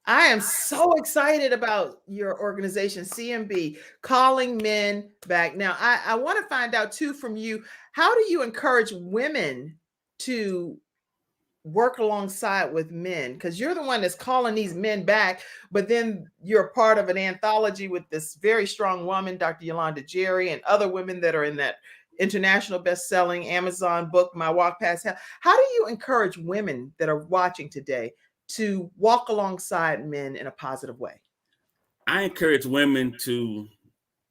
I am so excited about your organization, CMB, Calling Men Back. Now, I want to find out too from you, how do you encourage women to work alongside with men? Because you're the one that's calling these men back, but then you're a part of an anthology with this very strong woman, Dr. Yolanda Jerry, and other women that are in that international best-selling Amazon book, My Walk Past Hell. How do you encourage women that are watching today to walk alongside men in a positive way? I encourage women to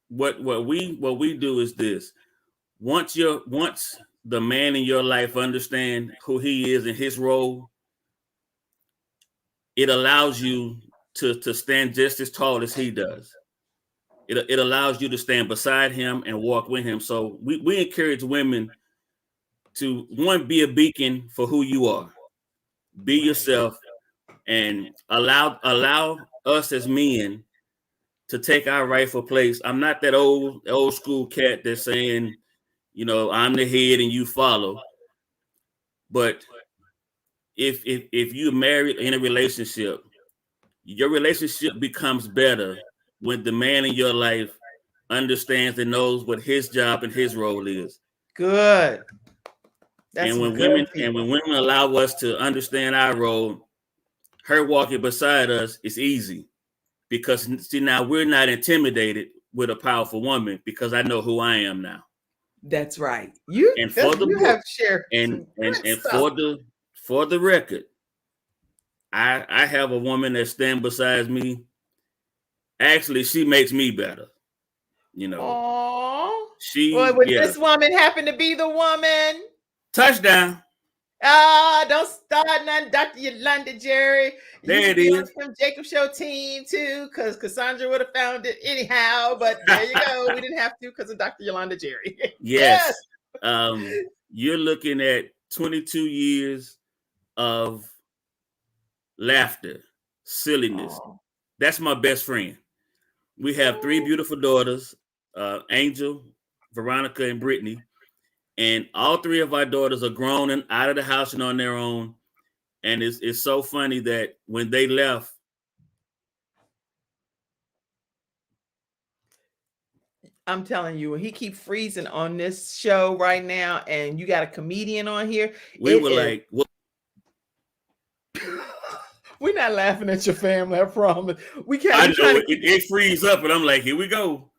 what we do is this. Once the man in your life understand who he is and his role, it allows you to stand just as tall as he does. It allows you to stand beside him and walk with him. So we encourage women to, one, be a beacon for who you are. Be yourself, and allow us as men to take our rightful place. I'm not that old school cat that's saying, I'm the head and you follow. But if you're married in a relationship, your relationship becomes better when the man in your life understands and knows what his job and his role is. Good. And when women allow us to understand our role, her walking beside us is easy, because see, now we're not intimidated with a powerful woman because I know who I am now. That's right. Have shared and for the record, I have a woman that stands beside me Actually, she makes me better. You know, Oh, she would this woman happen to be the woman? Touchdown. Don't start nothing, Dr. Yolanda Jerry. There You it could be on is. the Kim Jacob Show team too, because Cassandra would have found it anyhow. But there you go. We didn't have to because of Dr. Yolanda Jerry. Yes. You're looking at 22 years of laughter, silliness. Oh. That's my best friend. We have 3 beautiful daughters, Angel, Veronica, and Brittany. And all 3 of our daughters are grown and out of the house and on their own. And it's so funny that when they left, I'm telling you, he keep freezing on this show right now, and you got a comedian on here. we were like, what? We're not laughing at your family, I promise. We I can't. know it frees up, and I'm like, here we go.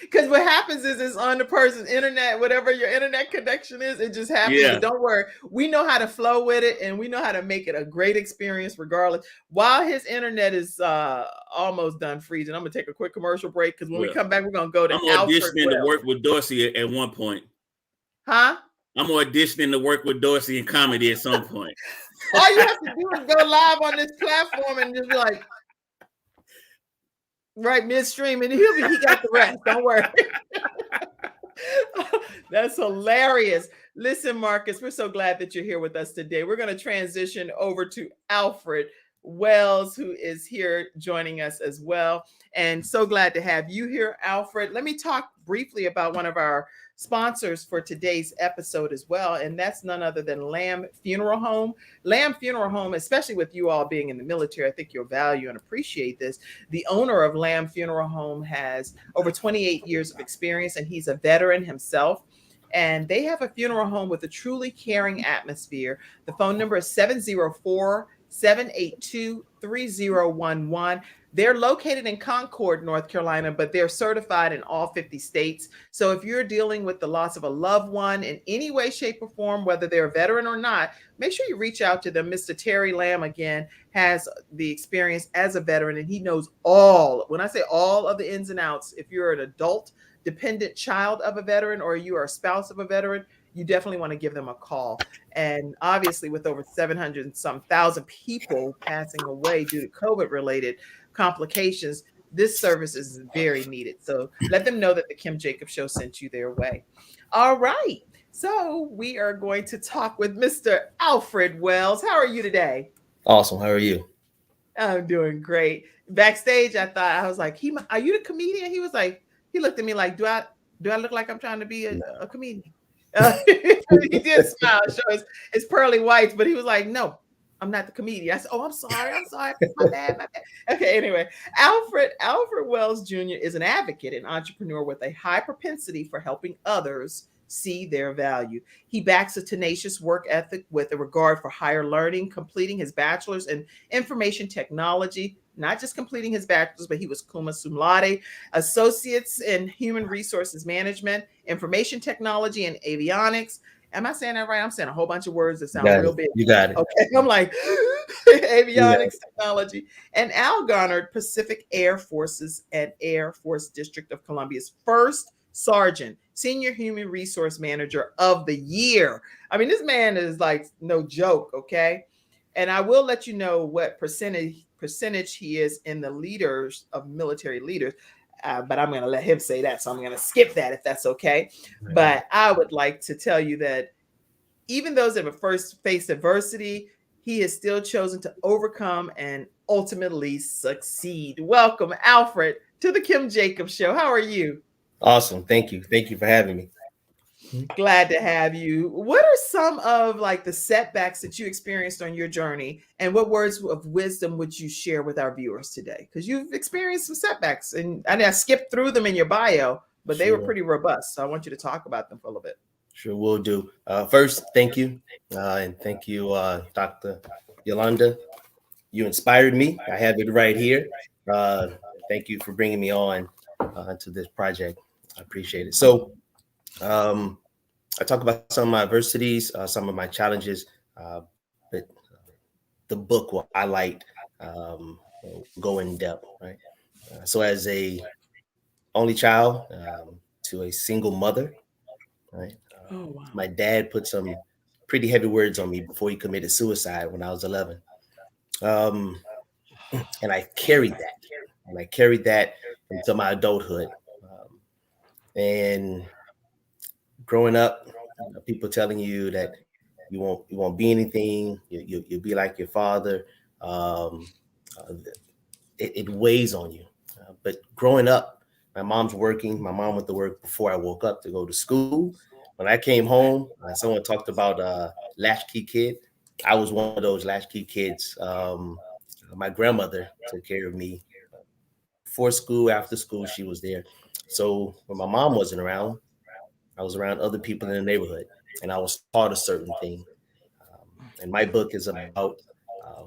Because what happens is it's on the person's internet, whatever your internet connection is, it just happens. Yeah. But don't worry, we know how to flow with it, and we know how to make it a great experience regardless. While his internet is almost done freezing, I'm gonna take a quick commercial break because when we come back, we're gonna go to I'm Alfred auditioning Wells. to work with Dorsey at one point. Huh? I'm auditioning to work with Dorsey in comedy at some point. All you have to do is go live on this platform and just be like, right midstream, and he got the rest. Don't worry. That's hilarious. Listen, Marcus, we're so glad that you're here with us today. We're going to transition over to Alfred Wells, who is here joining us as well. And so glad to have you here, Alfred. Let me talk briefly about one of our sponsors for today's episode as well, and that's none other than Lamb Funeral Home. Lamb Funeral Home, especially with you all being in the military, I think you'll value and appreciate this. The owner of Lamb Funeral Home has over 28 years of experience, and he's a veteran himself. And they have a funeral home with a truly caring atmosphere. The phone number is 704-782-3011. They're located in Concord, North Carolina, but they're certified in all 50 states. So if you're dealing with the loss of a loved one in any way, shape, or form, whether they're a veteran or not, make sure you reach out to them. Mr. Terry Lamb, again, has the experience as a veteran, and he knows all, when I say all of the ins and outs, if you're an adult dependent child of a veteran or you are a spouse of a veteran, you definitely want to give them a call. And obviously, with over 700 and some thousand people passing away due to COVID-related complications, this service is very needed. So let them know that the Kim Jacob Show sent you their way. All right. So we are going to talk with Mr. Alfred Wells. How are you today? Awesome. How are you? I'm doing great. Backstage, I was like, are you the comedian? He was like, he looked at me like, do I look like I'm trying to be a comedian? He did smile, show his pearly whites, but he was like, no, I'm not the comedian. I said, oh, I'm sorry. My bad. Okay, anyway, Alfred Wells Jr. is an advocate and entrepreneur with a high propensity for helping others see their value. He backs a tenacious work ethic with a regard for higher learning, completing his bachelor's in information technology, not just completing his bachelor's, but he was cum laude, associates in human resources management, information technology, and avionics. Am I saying that right? I'm saying a whole bunch of words that sound real big. You got it. Okay, I'm like, avionics technology. And Al garnered Pacific Air Forces and Air Force District of Columbia's first sergeant, senior human resource manager of the year. I mean, this man is like no joke, okay? And I will let you know what percentage he is in the leaders of military leaders. But I'm going to let him say that. So I'm going to skip that if that's okay. Right. But I would like to tell you that even those that have first faced adversity, he has still chosen to overcome and ultimately succeed. Welcome, Alfred, to the Kim Jacob Show. How are you? Awesome. Thank you. Thank you for having me. Glad to have you. What are some of like the setbacks that you experienced on your journey, and what words of wisdom would you share with our viewers today? Because you've experienced some setbacks, and I skipped through them in your bio, but they were pretty robust. So I want you to talk about them for a little bit. Sure, will do. First, thank you. And thank you, Dr. Yolanda. You inspired me. I have it right here. Thank you for bringing me on to this project. I appreciate it. So I talk about some of my adversities, some of my challenges, but the book will highlight, go in depth, right? So as a only child to a single mother, right? Oh, wow. My dad put some pretty heavy words on me before he committed suicide when I was 11. And I carried that. And I carried that into my adulthood. And growing up, people telling you that you won't be anything. You'll be like your father. It weighs on you. But growing up, my mom's working. My mom went to work before I woke up to go to school. When I came home, someone talked about latchkey kid. I was one of those latchkey kids. My grandmother took care of me before school, after school, she was there. So when my mom wasn't around, I was around other people in the neighborhood, and I was taught a certain thing. And my book is about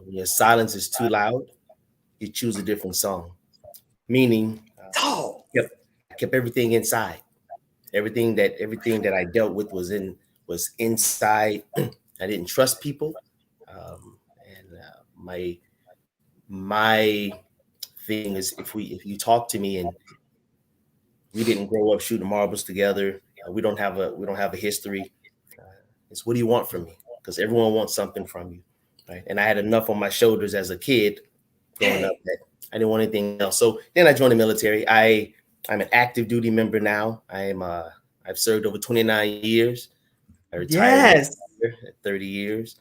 when your silence is too loud, you choose a different song. Meaning, I kept everything inside. Everything that I dealt with was inside. I didn't trust people, and my thing is if you talk to me and we didn't grow up shooting marbles together, we don't have a history. It's what do you want from me? Because everyone wants something from you, right? And I had enough on my shoulders as a kid growing up that I didn't want anything else. So then I joined the military. I'm an active duty member now. I've served over 29 years. I retired at 30 years.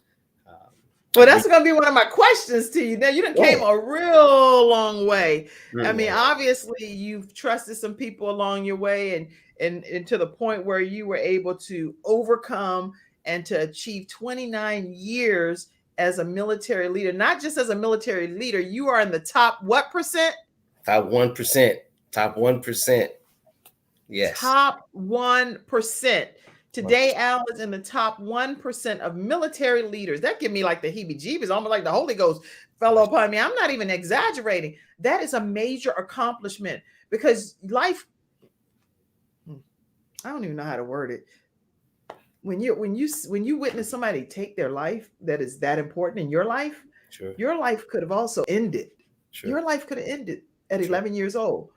Well, that's going to be one of my questions to you. Now, you done came a real long way. I mean, obviously, you've trusted some people along your way and to the point where you were able to overcome and to achieve 29 years as a military leader. Not just as a military leader, you are in the top what percent? Top 1%. Top 1%. Yes. Top 1%. Today, Al is in the top 1% of military leaders. That give me like the heebie-jeebies, almost like the Holy Ghost fell upon me. I'm not even exaggerating. That is a major accomplishment because life, I don't even know how to word it. When you witness somebody take their life that is that important in your life, your life could have also ended. Your life could have ended at 11 years old.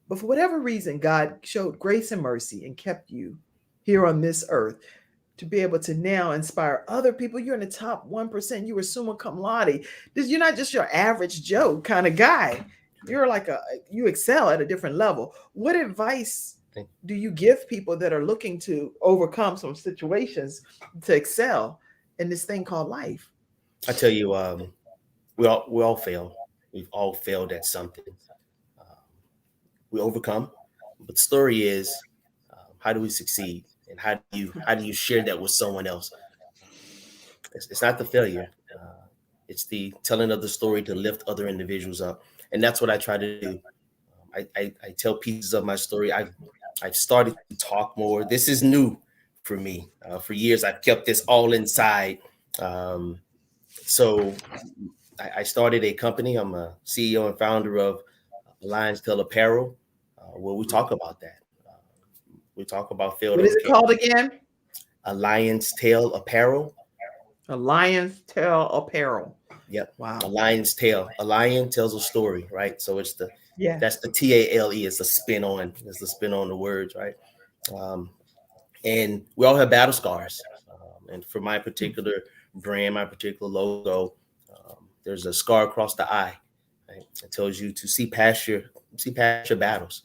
But for whatever reason, God showed grace and mercy and kept you here on this earth to be able to now inspire other people. You're in the top 1%. You were summa cum laude. You're not just your average Joe kind of guy. You're like you excel at a different level. What advice do you give people that are looking to overcome some situations to excel in this thing called life? I tell you, we all fail. We've all failed at something. We overcome, but the story is, how do we succeed? And how do you share that with someone else? It's not the failure. It's the telling of the story to lift other individuals up. And that's what I try to do. I tell pieces of my story. I've started to talk more. This is new for me. For years, I've kept this all inside. So I started a company. I'm a CEO and founder of Lion's Tail Apparel, where we talk about that. We talk about failed. What is it called again? A Lion's Tail Apparel. A Lion's Tail Apparel. Yep. Wow. A lion's tail. A lion tells a story, right? So it's that's the TALE. It's a spin on. It's the spin on the words, right? And we all have battle scars. And for my particular brand, my particular logo, there's a scar across the eye. Right? It tells you to see past your battles.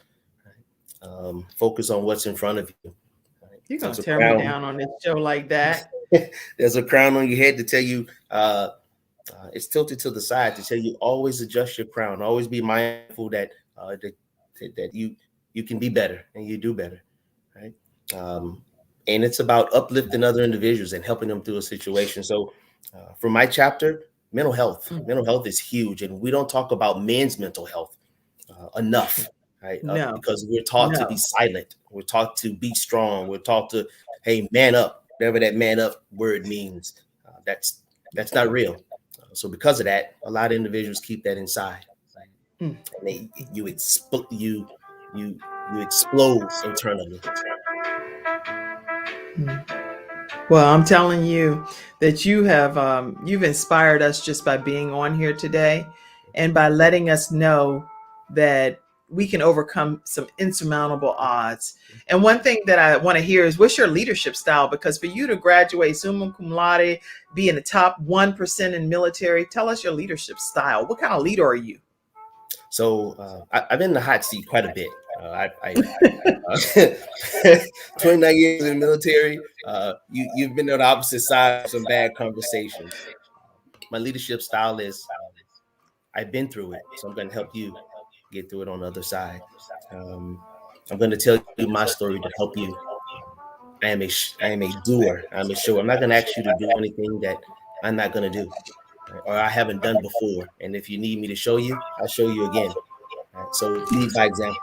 Focus on what's in front of you. Right? You're gonna tear me down on this show like that. There's a crown on your head to tell you it's tilted to the side to tell you always adjust your crown. Always be mindful that you can be better and you do better, right? And it's about uplifting other individuals and helping them through a situation. So for my chapter, mental health. Mental health is huge, and we don't talk about men's mental health enough. Right? Because we're taught to be silent. We're taught to be strong. We're taught to, hey, man up, whatever that man up word means. That's not real. So because of that, a lot of individuals keep that inside. Right? And you explode internally. Well, I'm telling you that you have you've inspired us just by being on here today and by letting us know that we can overcome some insurmountable odds. And one thing that I want to hear is, what's your leadership style? Because for you to graduate summa cum laude, be in the top 1% in military, tell us your leadership style. What kind of leader are you? So I've been in the hot seat quite a bit. 29 years in the military. You've been on the opposite side of some bad conversations. My leadership style is, I've been through it, so I'm going to help you get through it on the other side. I'm going to tell you my story to help you. I am a doer. I'm a shower. I'm not going to ask you to do anything that I'm not going to do or I haven't done before. And if you need me to show you, I'll show you again. So lead by example.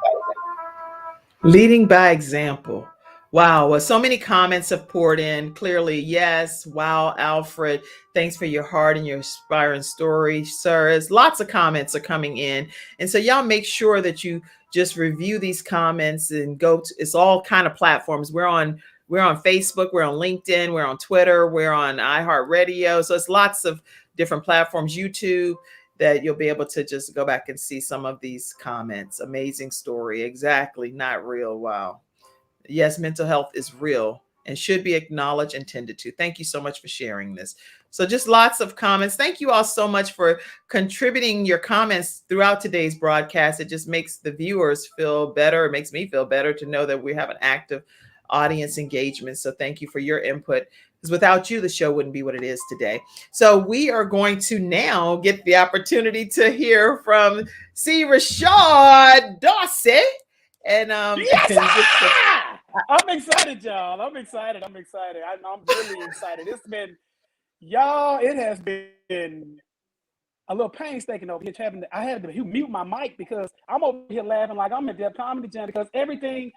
Leading by example. Wow. Well, so many comments have poured in. Clearly, yes. Wow, Alfred. Thanks for your heart and your inspiring story, sir. As lots of comments are coming in. And so y'all make sure that you just review these comments and go to, it's all kind of platforms. We're on Facebook, we're on LinkedIn, we're on Twitter, we're on iHeartRadio. So it's lots of different platforms, YouTube, that you'll be able to just go back and see some of these comments. Amazing story. Exactly. Not real. Wow. Yes, mental health is real and should be acknowledged and tended to. Thank you so much for sharing this. So just lots of comments. Thank you all so much for contributing your comments throughout today's broadcast. It just makes the viewers feel better. It makes me feel better to know that we have an active audience engagement. So thank you for your input, because without you, the show wouldn't be what it is today. So we are going to now get the opportunity to hear from Richaude Dorsey. And yes, I'm excited, y'all. I'm excited. I'm really excited. It's been, y'all, it has been a little painstaking over here. I had to mute my mic because I'm over here laughing like I'm at Def Comedy Jam, because everything,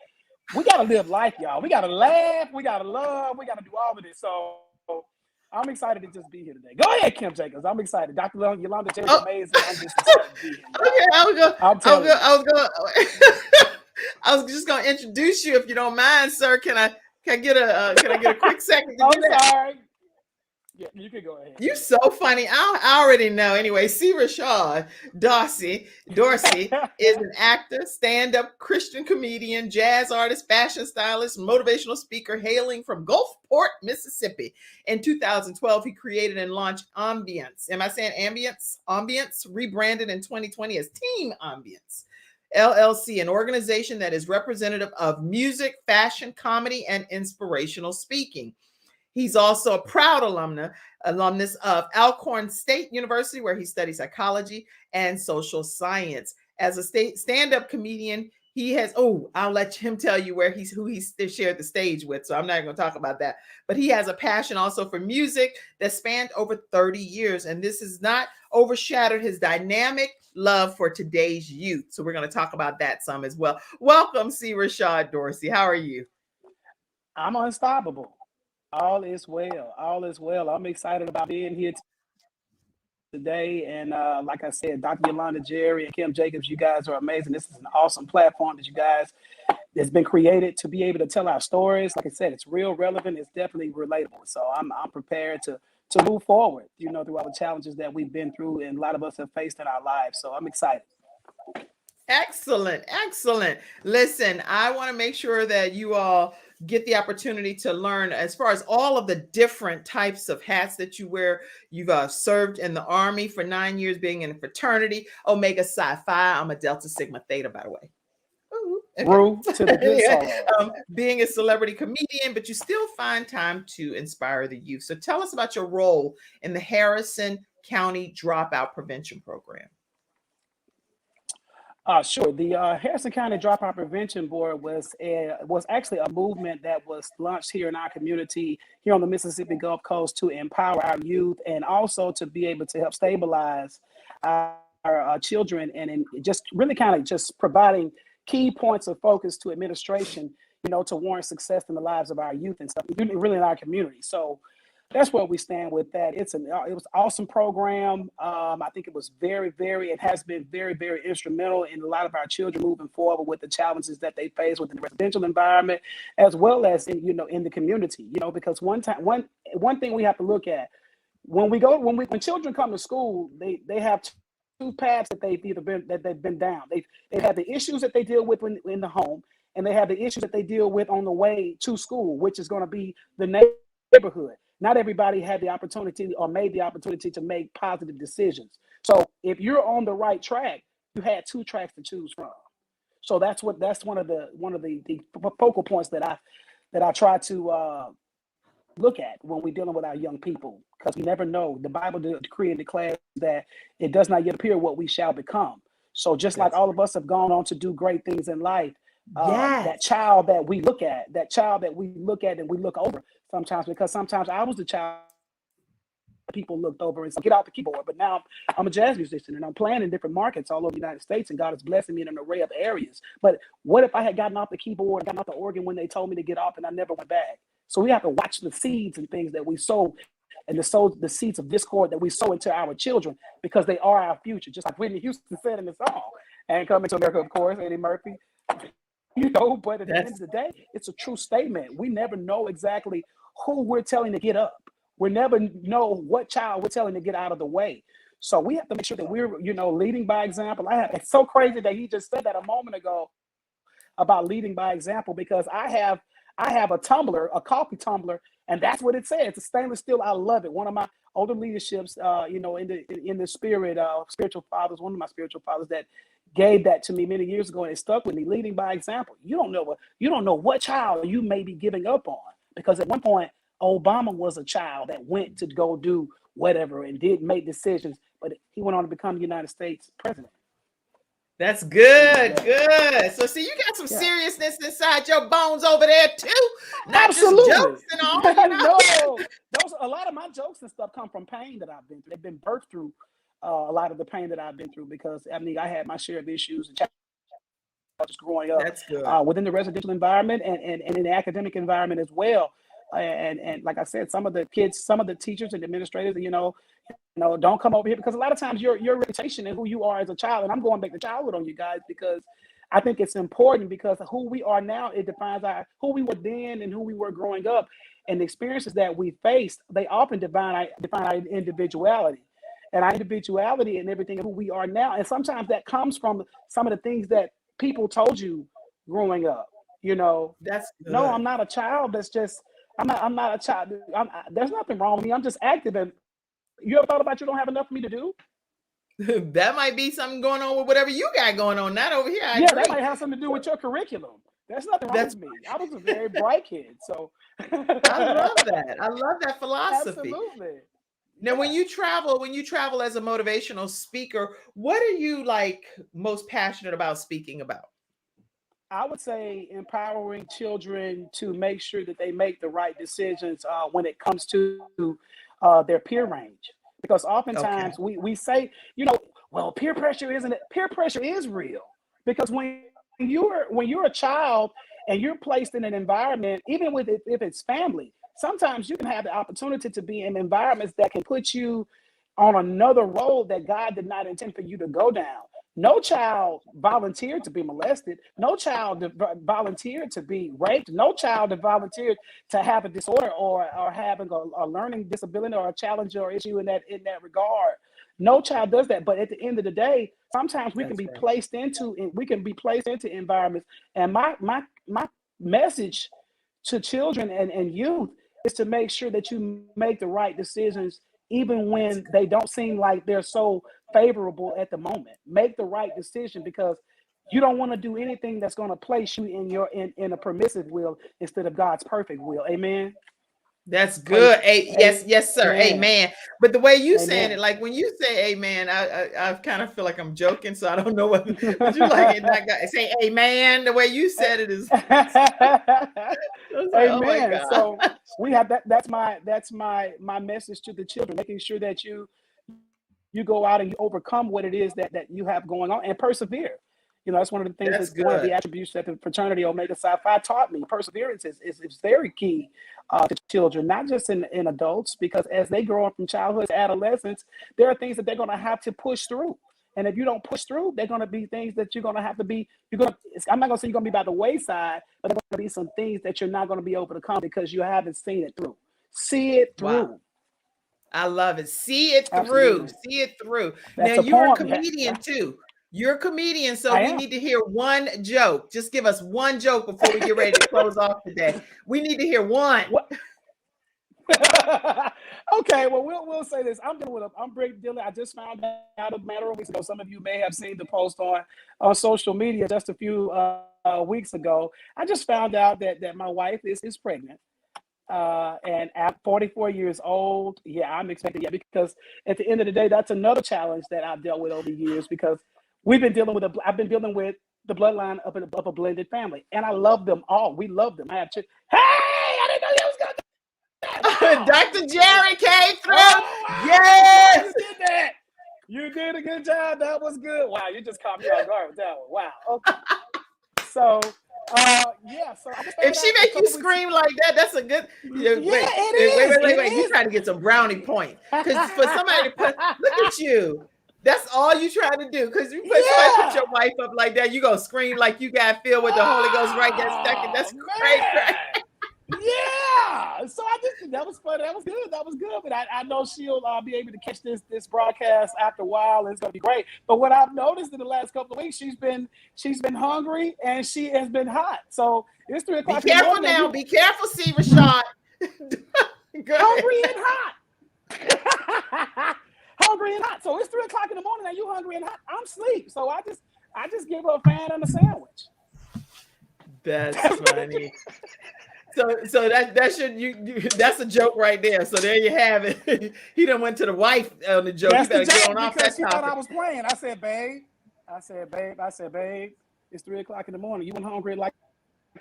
we got to live life, y'all. We got to laugh. We got to love. We got to do all of this. So I'm excited to just be here today. Go ahead, Kim Jacobs. I'm excited. Dr. Yolanda Jerry is amazing. I'm just excited to be here. Okay, I was just going to introduce you, if you don't mind, sir. Can I get a quick second to do that? Sorry. Yeah, you can go ahead. You're so funny. I already know. Anyway, Richaude Dorsey is an actor, stand-up Christian comedian, jazz artist, fashion stylist, motivational speaker hailing from Gulfport, Mississippi. In 2012, he created and launched Ambience. Am I saying Ambience? Ambience, rebranded in 2020 as Team Ambience LLC, an organization that is representative of music, fashion, comedy, and inspirational speaking. He's also a proud alumnus of Alcorn State University, where he studied psychology and social science. As a stand-up comedian, he has, I'll let him tell you who he shared the stage with, so I'm not going to talk about that. But he has a passion also for music that spanned over 30 years, and this has not overshadowed his dynamic love for today's youth. So we're going to talk about that some as well. Welcome, Richaude Dorsey. How are you? I'm unstoppable. All is well. All is well. I'm excited about being here today. And like I said, Dr. Yolanda Jerry and Kim Jacobs, you guys are amazing. This is an awesome platform that you guys has been created to be able to tell our stories. Like I said, it's real relevant. It's definitely relatable. So I'm prepared to move forward, through all the challenges that we've been through and a lot of us have faced in our lives. So I'm excited. Excellent. Listen, I want to make sure that you all get the opportunity to learn as far as all of the different types of hats that you wear. You've served in the Army for 9 years, being in a fraternity, Omega Psi Phi. I'm a Delta Sigma Theta, by the way. Rule to the good side. Being a celebrity comedian, but you still find time to inspire the youth. So tell us about your role in the Harrison County Dropout Prevention Program. Sure. The Harrison County Dropout Prevention Board was actually a movement that was launched here in our community, here on the Mississippi Gulf Coast, to empower our youth and also to be able to help stabilize our children, and just really kind of just providing key points of focus to administration, to warrant success in the lives of our youth and stuff, really in our community. So that's where we stand with that. It was an awesome program. I think it was it has been very, very instrumental in a lot of our children moving forward with the challenges that they face within the residential environment, as well as in the community. Because one thing we have to look at when children come to school, they have paths that they've been down. They've had the issues that they deal with in the home, and they have the issues that they deal with on the way to school, which is going to be the neighborhood. Not everybody had the opportunity or made the opportunity to make positive decisions. So if you're on the right track, you had two tracks to choose from. So that's one of the focal points that I try to look at when we're dealing with our young people, because we never know. The Bible decree and declares that it does not yet appear what we shall become. So just like all of us have gone on to do great things in life, that child that we look at and we look over sometimes, because sometimes I was the child people looked over and said, get out the keyboard. But now I'm a jazz musician and I'm playing in different markets all over the United States, and God is blessing me in an array of areas. But what if I had gotten off the keyboard, gotten off the organ when they told me to get off, and I never went back? So we have to watch the seeds and things that we sow, and the seeds of discord that we sow into our children, because they are our future. Just like Whitney Houston said in the song, and Coming to America, of course, Eddie Murphy. But at the end of the day, it's a true statement. We never know exactly who we're telling to get up. We never know what child we're telling to get out of the way. So we have to make sure that we're, leading by example. It's so crazy that he just said that a moment ago about leading by example, because I have a tumbler, a coffee tumbler, and that's what it says. It's a stainless steel. I love it. One of my older leaderships, in the spirit of spiritual fathers, one of my spiritual fathers that gave that to me many years ago, and it stuck with me. Leading by example. You don't know what child you may be giving up on, because at one point Obama was a child that went to go do whatever and did make decisions, but he went on to become the United States president. That's good. Good. So see, you got some seriousness inside your bones over there too. Not Absolutely. Just jokes and all. No, a lot of my jokes and stuff come from pain that I've been through. They've been birthed through a lot of the pain that I've been through, because I had my share of issues and challenges growing up. That's good. Within the residential environment and in the academic environment as well. And like I said, some of the kids, some of the teachers and administrators, don't come over here, because a lot of times your reputation and who you are as a child, and I'm going back to childhood on you guys, because I think it's important, because who we are now, it defines who we were then and who we were growing up, and the experiences that we faced, they often define our individuality. And our individuality and everything, who we are now. And sometimes that comes from some of the things that people told you growing up. That's good. No, I'm not a child. I'm not a child. There's nothing wrong with me. I'm just active. And you ever thought about you don't have enough for me to do? That might be something going on with whatever you got going on. Not over here. That might have something to do with your curriculum. There's nothing wrong with me. I was a very bright kid. So I love that. I love that philosophy. Absolutely. Now, when you travel as a motivational speaker, what are you most passionate about speaking about? I would say empowering children to make sure that they make the right decisions when it comes to their peer range. Because oftentimes we say, well, peer pressure is real. Because when you're a child and you're placed in an environment, even if it's family, sometimes you can have the opportunity to be in environments that can put you on another road that God did not intend for you to go down. No child volunteered to be molested. No child volunteered to be raped. No child volunteered to have a disorder or having a learning disability or a challenge or issue in that regard. No child does that. But at the end of the day, sometimes we can be placed into environments. And my message to children and youth is to make sure that you make the right decisions, even when they don't seem like they're so favorable at the moment. Make the right decision, because you don't want to do anything that's going to place you in a permissive will instead of God's perfect will. Amen. That's good. Yes, sir. Amen. But the way you saying it, like when you say amen, I kind of feel like I'm joking, so I don't know what would you like it. Not say amen. The way you said it is. Amen. Oh, so we have that. That's my message to the children, making sure that you go out and you overcome what it is that you have going on and persevere. That's one of the things that's one of the attributes that the fraternity Omega Psi Phi taught me. Perseverance is very key to children, not just in adults, because as they grow up from childhood to adolescence, there are things that they're going to have to push through. And if you don't push through, they're going to be things that you're going to have to be. I'm not going to say you're going to be by the wayside, but there are going to be some things that you're not going to be able to come because you haven't seen it through. See it through. Wow. I love it. See it through. Absolutely. See it through. That's Now a you're a poem. Yeah, comedian too. You're a comedian, so I we am. need to hear one joke. Just give us one joke before we get ready to close off today. We need to hear one. What? Okay, well, we'll say this. I'm dealing. I just found out a matter of weeks ago. Some of you may have seen the post on social media just a few weeks ago. I just found out that my wife is pregnant. And at 44 years old, yeah, I'm expecting, yeah, because at the end of the day, that's another challenge that I've dealt with over the years, because I've been dealing with the bloodline of a blended family, and I love them all. We love them. I have children. Hey, I didn't know you was gonna do that. Dr. Jerry came through. Oh, wow. Yes. You did that. You did a good job. That was good. Wow, you just caught me off guard with that one. Wow. Okay. So, yeah. So if she make you scream like that, that's a good. Yeah, it is. Wait. You trying to get some brownie points? Because for somebody to look at you, that's all you trying to do. Because you somebody put your wife up like that, you gonna scream like you got filled with the Holy Ghost right that second. That's great. Yeah. So that was fun. That was good. That was good. But I know she'll be able to catch this broadcast after a while, and it's gonna be great. But what I've noticed in the last couple of weeks, she's been hungry and she has been hot. So it's 3 o'clock. Be careful now. Be careful, see Richaude. Hungry and hot. Hungry and hot. So it's 3 o'clock in the morning and you hungry and hot. I'm asleep. So I just give her a fan and a sandwich. That's funny. So that's a joke right there. So there you have it. He done went to the wife on the joke. That's You better the joke, get on off because that she thought topic. I was playing. I said, babe, it's 3 o'clock in the morning. You went hungry like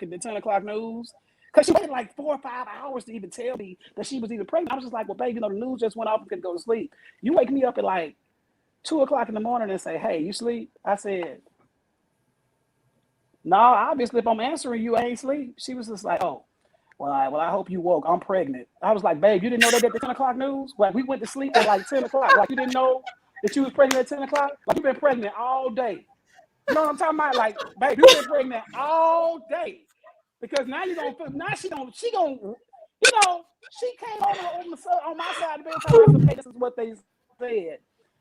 the 10 o'clock news? Because she waited like 4 or 5 hours to even tell me that she was even pregnant. I was just like, well, babe, the news just went off and couldn't go to sleep. You wake me up at like 2 o'clock in the morning and say, hey, you sleep? I said, no, obviously if I'm answering you, I ain't sleep. She was just like, oh. Well, I hope you woke. I'm pregnant. I was like, babe, you didn't know that at the 10 o'clock news? Like, we went to sleep at like 10 o'clock. Like, you didn't know that you was pregnant at 10 o'clock? Like, you've been pregnant all day. You know what I'm talking about? Like, babe, you've been pregnant all day. Because now she came on my side of the bed talking about, this is what they said.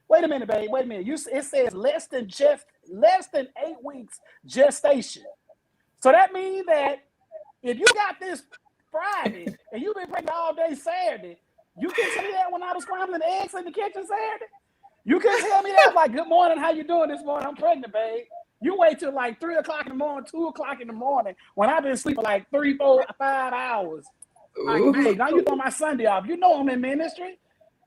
Wait a minute, babe. Wait a minute. It says less than 8 weeks gestation. So that means that if you got this Friday and you've been pregnant all day Saturday, you can tell me that when I was scrambling eggs in the kitchen Saturday? You can tell me that, like, good morning, how you doing this morning? I'm pregnant, babe. You wait till like 3 o'clock in the morning, 2 o'clock in the morning, when I've been sleeping like 3, 4, 5 hours. Like, babe, now you want my Sunday off. You know I'm in ministry.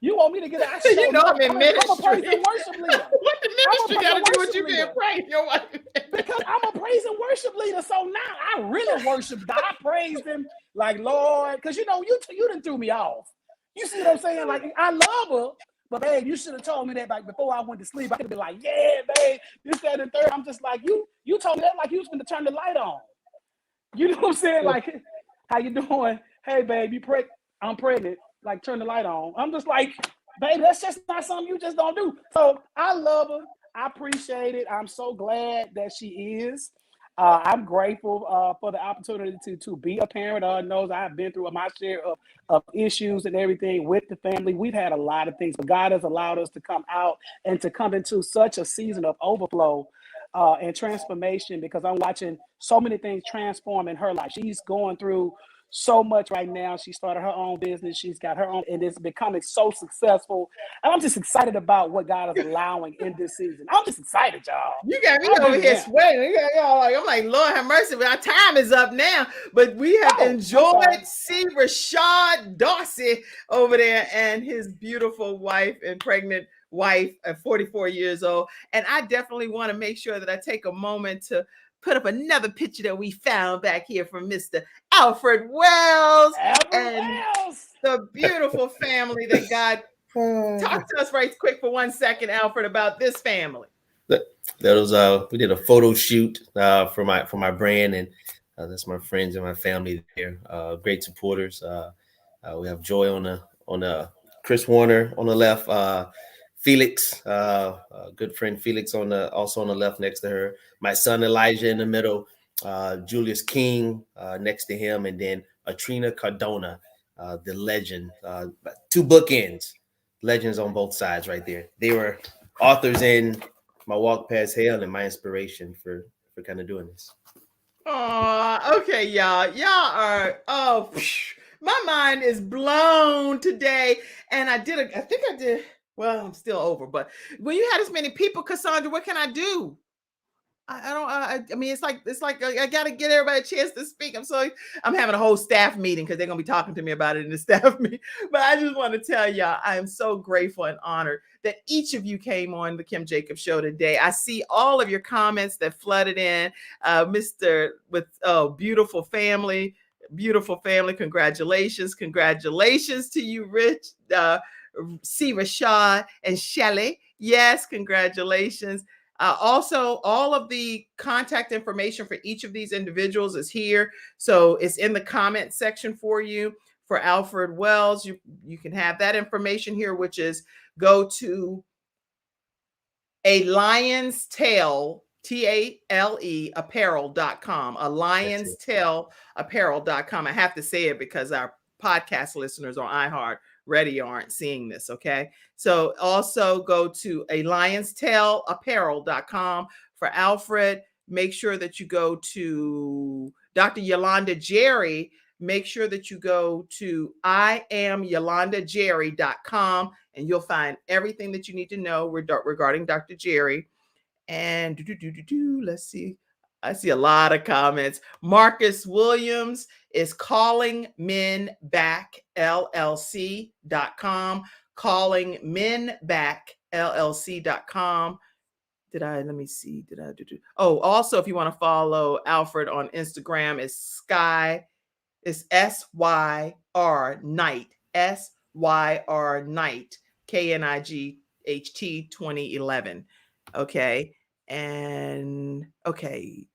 You want me to get it? You know I'm in ministry. I'm a praise and worship leader. What the ministry got to do with you being pregnant? Your wife? Because I'm a praise and worship leader. So now I really worship God. I praised him like, Lord, because you done threw me off. You see what I'm saying? Like, I love her, but babe, you should have told me that like before I went to sleep. I could have been like, yeah, babe, this, that, and third. I'm just like, you told me that like you was going to turn the light on. You know what I'm saying? Like, how you doing? Hey, babe, I'm pregnant. Like, turn the light on. I'm just like, babe, that's just not something you just don't do. So I love her. I appreciate it. I'm so glad that she is. I'm grateful for the opportunity to be a parent. Knows I've been through my share of issues and everything with the family. We've had a lot of things, but God has allowed us to come out and to come into such a season of overflow and transformation, because I'm watching so many things transform in her life. She's going through so much right now. She started her own business. She's got her own, and it's becoming so successful. And I'm just excited about what God is allowing in this season. I'm just excited, y'all. You got me over here sweating. I'm like, Lord have mercy, but our time is up now. But we have enjoyed see Richaude Dorsey over there and his beautiful wife and pregnant wife at 44 years old. And I definitely want to make sure that I take a moment to put up another picture that we found back here from Mr. Alfred Wells the beautiful family that God. Talk to us right quick for 1 second, Alfred, about this family. That was we did a photo shoot for my brand, and that's my friends and my family there. Great supporters. We have Joy on the Chris Warner on the left. Felix, good friend Felix also on the left next to her. My son Elijah in the middle. Julius King next to him, and then Atrina Cardona, the legend. 2 bookends. legends on both sides right there. They were authors in my walk past hell and my inspiration for kind of doing this. Oh, okay, y'all. Y'all are, my mind is blown today. And I think I did, well, I'm still over, but when you had as many people, Cassandra, what can I do? I mean, it's like I got to get everybody a chance to speak. I'm having a whole staff meeting because they're going to be talking to me about it in the staff meeting. But I just want to tell y'all, I am so grateful and honored that each of you came on the Kim Jacobs Show today. I see all of your comments that flooded in. Beautiful family. Congratulations to you, Rich, C. Richaude, and Shelley. Yes, congratulations. Also, all of the contact information for each of these individuals is here. So it's in the comment section for you. For Alfred Wells, you can have that information here, which is go to a lion's tail, TALE apparel.com, a lion's tail apparel.com. I have to say it because our podcast listeners on iHeart Radio aren't seeing this. Okay. So also go to a lion's tail apparel.com. For Alfred, make sure that you go to Dr. Yolanda Jerry. Make sure that you go to IamYolandaJerry.com and you'll find everything that you need to know regarding Dr. Jerry. And let's see. I see a lot of comments. Marcus Williams is callingmenbackllc.com. Callingmenbackllc.com. Let me see. Oh, also, if you want to follow Alfred on Instagram, it's SYR Knight, SYR Knight, KNIGHT 2011. Okay. And okay,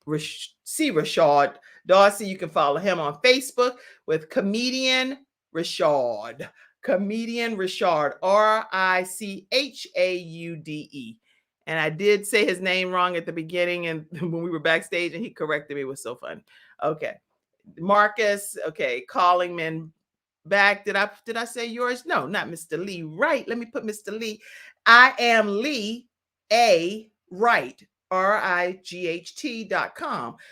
see Richaude Dorsey. You can follow him on Facebook with Comedian Richaude. Comedian Richaude, RICHAUDE. And I did say his name wrong at the beginning, and when we were backstage, and he corrected me. It was so funny. Okay, Marcus. Okay, calling men back. Did I say yours? No, not Mr. Lee. Right. Let me put Mr. Lee. I am Lee A. Wright, RIGHT.com.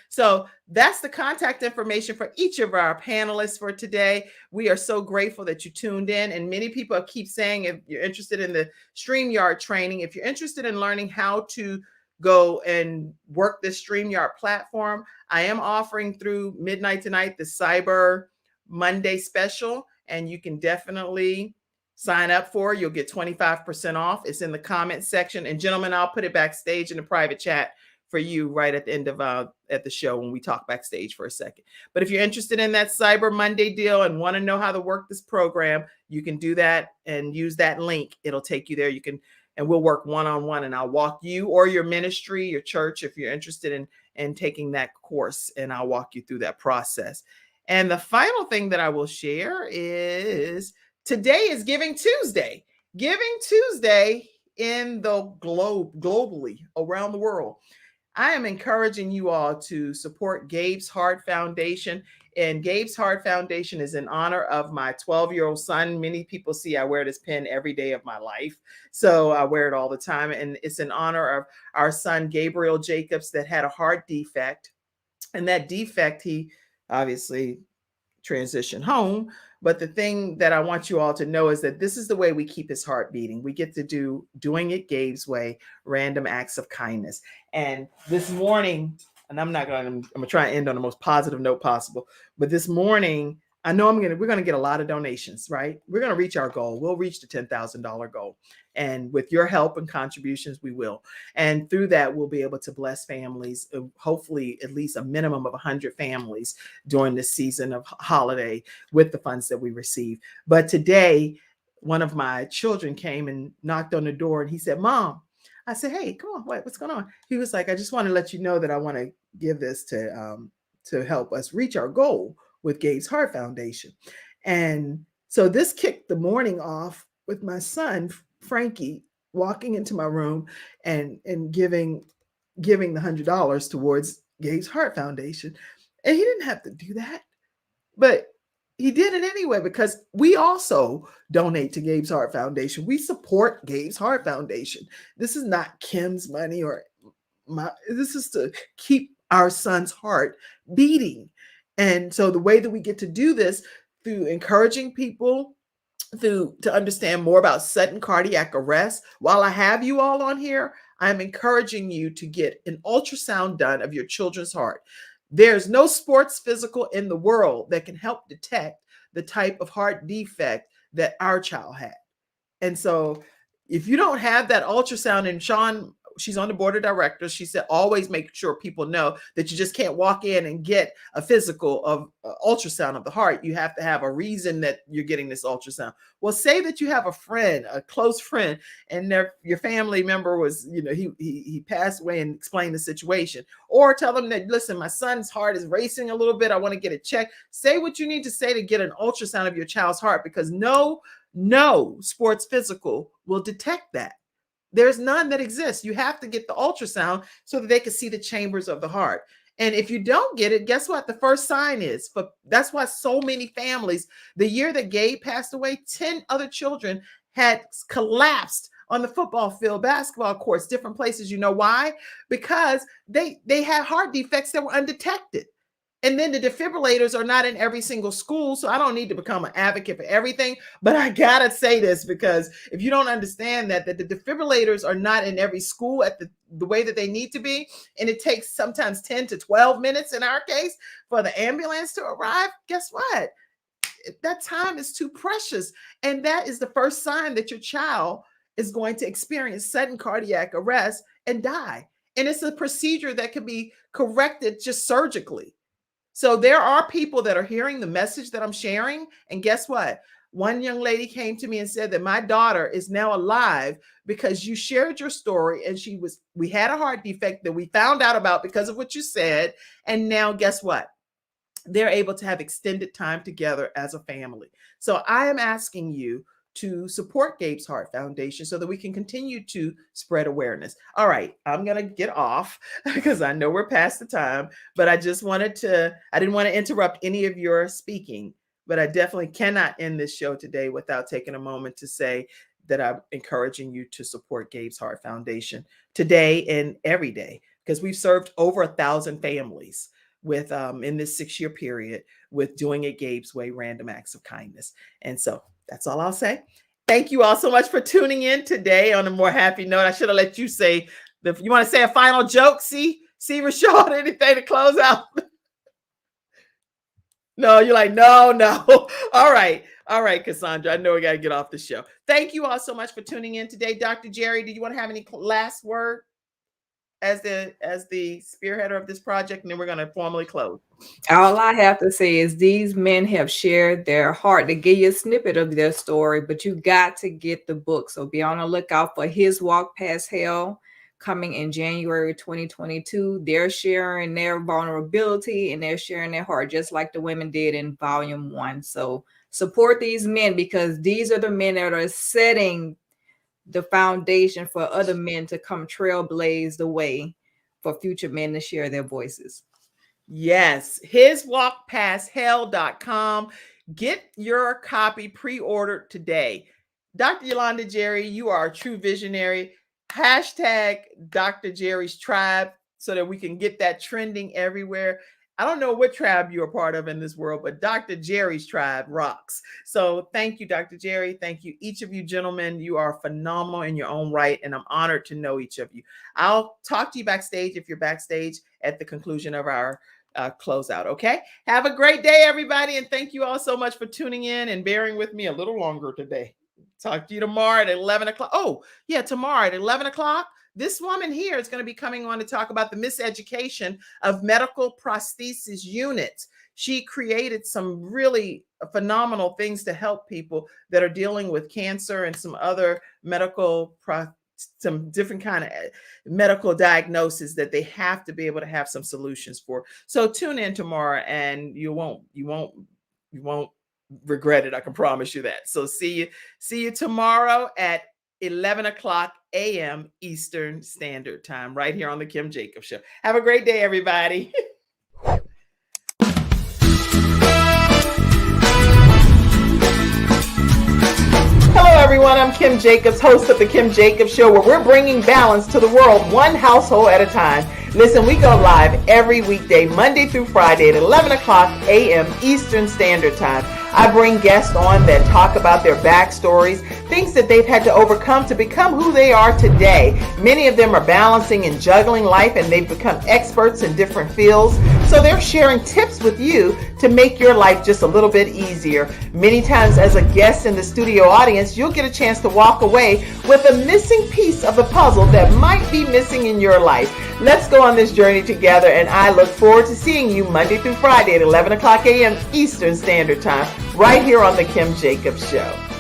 So that's the contact information for each of our panelists for today. We are so grateful that you tuned in. And many people keep saying, if you're interested in the StreamYard training, if you're interested in learning how to go and work this StreamYard platform, I am offering through midnight tonight the Cyber Monday special, and you can definitely sign up for. You'll get 25% off. It's in the comment section. And gentlemen, I'll put it backstage in the private chat for you right at the end of at the show when we talk backstage for a second. But if you're interested in that Cyber Monday deal and want to know how to work this program, you can do that and use that link. It'll take you there. You can, and we'll work one-on-one, and I'll walk you or your ministry, your church, if you're interested in taking that course, and I'll walk you through that process. And the final thing that I will share is today is Giving Tuesday. Giving Tuesday in the globally around the world. I am encouraging you all to support Gabe's Heart Foundation. And Gabe's Heart Foundation is in honor of my 12-year-old son. Many people see I wear this pin every day of my life. So I wear it all the time. And it's in honor of our son, Gabriel Jacobs, that had a heart defect. And that defect, he obviously transitioned home. But the thing that I want you all to know is that this is the way we keep his heart beating. We get to doing it Gabe's way, random acts of kindness. And this morning, and I'm going to try and end on the most positive note possible. But this morning, I know we're going to get a lot of donations, right? We're going to reach our goal. We'll reach the $10,000 goal. And with your help and contributions, we will. And through that, we'll be able to bless families, hopefully at least a minimum of 100 families during this season of holiday with the funds that we receive. But today, one of my children came and knocked on the door, and he said, "Mom." I said, "Hey, come on, what's going on?" He was like, "I just want to let you know that I want to give this to help us reach our goal with Gabe's Heart Foundation." And so this kicked the morning off with my son, Frankie, walking into my room and giving the $100 towards Gabe's Heart Foundation. And he didn't have to do that. But he did it anyway because we also donate to Gabe's Heart Foundation. We support Gabe's Heart Foundation. This is not Kim's money or this is to keep our son's heart beating. And so the way that we get to do this through encouraging people to understand more about sudden cardiac arrest. While I have you all on here, I'm encouraging you to get an ultrasound done of your children's heart. There's no sports physical in the world that can help detect the type of heart defect that our child had. And so if you don't have that ultrasound, and Sean, she's on the board of directors, she said, always make sure people know that you just can't walk in and get a physical of ultrasound of the heart. You have to have a reason that you're getting this ultrasound. Well, say that you have a friend, a close friend, and your family member was, he passed away, and explain the situation. Or tell them that, listen, my son's heart is racing a little bit. I want to get it checked. Say what you need to say to get an ultrasound of your child's heart, because no sports physical will detect that. There's none that exists. You have to get the ultrasound so that they can see the chambers of the heart. And if you don't get it, guess what? The first sign is, that's why so many families, the year that Gabe passed away, 10 other children had collapsed on the football field, basketball courts, different places. You know why? Because they had heart defects that were undetected. And then the defibrillators are not in every single school. So I don't need to become an advocate for everything, but I gotta say this, because if you don't understand that the defibrillators are not in every school at the way that they need to be, and it takes sometimes 10 to 12 minutes in our case for the ambulance to arrive, guess what? That time is too precious. And that is the first sign that your child is going to experience sudden cardiac arrest and die. And it's a procedure that can be corrected just surgically. So there are people that are hearing the message that I'm sharing. And guess what? One young lady came to me and said that my daughter is now alive because you shared your story, and we had a heart defect that we found out about because of what you said. And now guess what? They're able to have extended time together as a family. So I am asking you to support Gabe's Heart Foundation so that we can continue to spread awareness. All right, I'm going to get off because I know we're past the time, but I didn't want to interrupt any of your speaking, but I definitely cannot end this show today without taking a moment to say that I'm encouraging you to support Gabe's Heart Foundation today and every day, because we've served over 1,000 families with in this 6-year period with doing it Gabe's way, random acts of kindness. And so that's all I'll say. Thank you all so much for tuning in today. On a more happy note, I should have let you say, you want to say a final joke? See, Richaude, anything to close out? No, you're like, no. All right, Cassandra, I know we got to get off the show. Thank you all so much for tuning in today. Dr. Jerry, do you want to have any last word as the spearheader of this project? And then we're going to formally close. All I have to say is these men have shared their heart. They give you a snippet of their story, but you got to get the book. So be on the lookout for His Walk Past Hell, coming in January 2022. They're sharing their vulnerability and they're sharing their heart, just like the women did in Volume 1. So support these men, because these are the men that are setting the foundation for other men to come trailblaze the way for future men to share their voices. Yes, hiswalkpasthell.com. Get your copy pre-ordered today. Dr. Yolanda Jerry, you are a true visionary. Hashtag Dr. Jerry's Tribe so that we can get that trending everywhere. I don't know what tribe you're a part of in this world, but Dr. Jerry's Tribe rocks. So thank you, Dr. Jerry. Thank you, each of you gentlemen. You are phenomenal in your own right, and I'm honored to know each of you. I'll talk to you backstage if you're backstage at the conclusion of our closeout. Okay. Have a great day, everybody. And thank you all so much for tuning in and bearing with me a little longer today. Talk to you tomorrow at 11 o'clock. Oh, yeah, tomorrow at 11 o'clock. This woman here is going to be coming on to talk about the miseducation of medical prosthesis units. She created some really phenomenal things to help people that are dealing with cancer and some other some different kind of medical diagnoses that they have to be able to have some solutions for. So tune in tomorrow and you won't regret it. I can promise you that. So see you tomorrow at 11 o'clock a.m. Eastern Standard Time, right here on the Kim Jacobs Show. Have a great day, everybody. everyone. I'm Kim Jacobs, host of The Kim Jacobs Show, where we're bringing balance to the world, one household at a time. Listen, we go live every weekday, Monday through Friday at 11 o'clock a.m. Eastern Standard Time. I bring guests on that talk about their backstories, things that they've had to overcome to become who they are today. Many of them are balancing and juggling life, and they've become experts in different fields. So they're sharing tips with you to make your life just a little bit easier. Many times as a guest in the studio audience, you'll get a chance to walk away with a missing piece of the puzzle that might be missing in your life. Let's go on this journey together, and I look forward to seeing you Monday through Friday at 11 o'clock a.m. Eastern Standard Time, right here on The Kim Jacobs Show.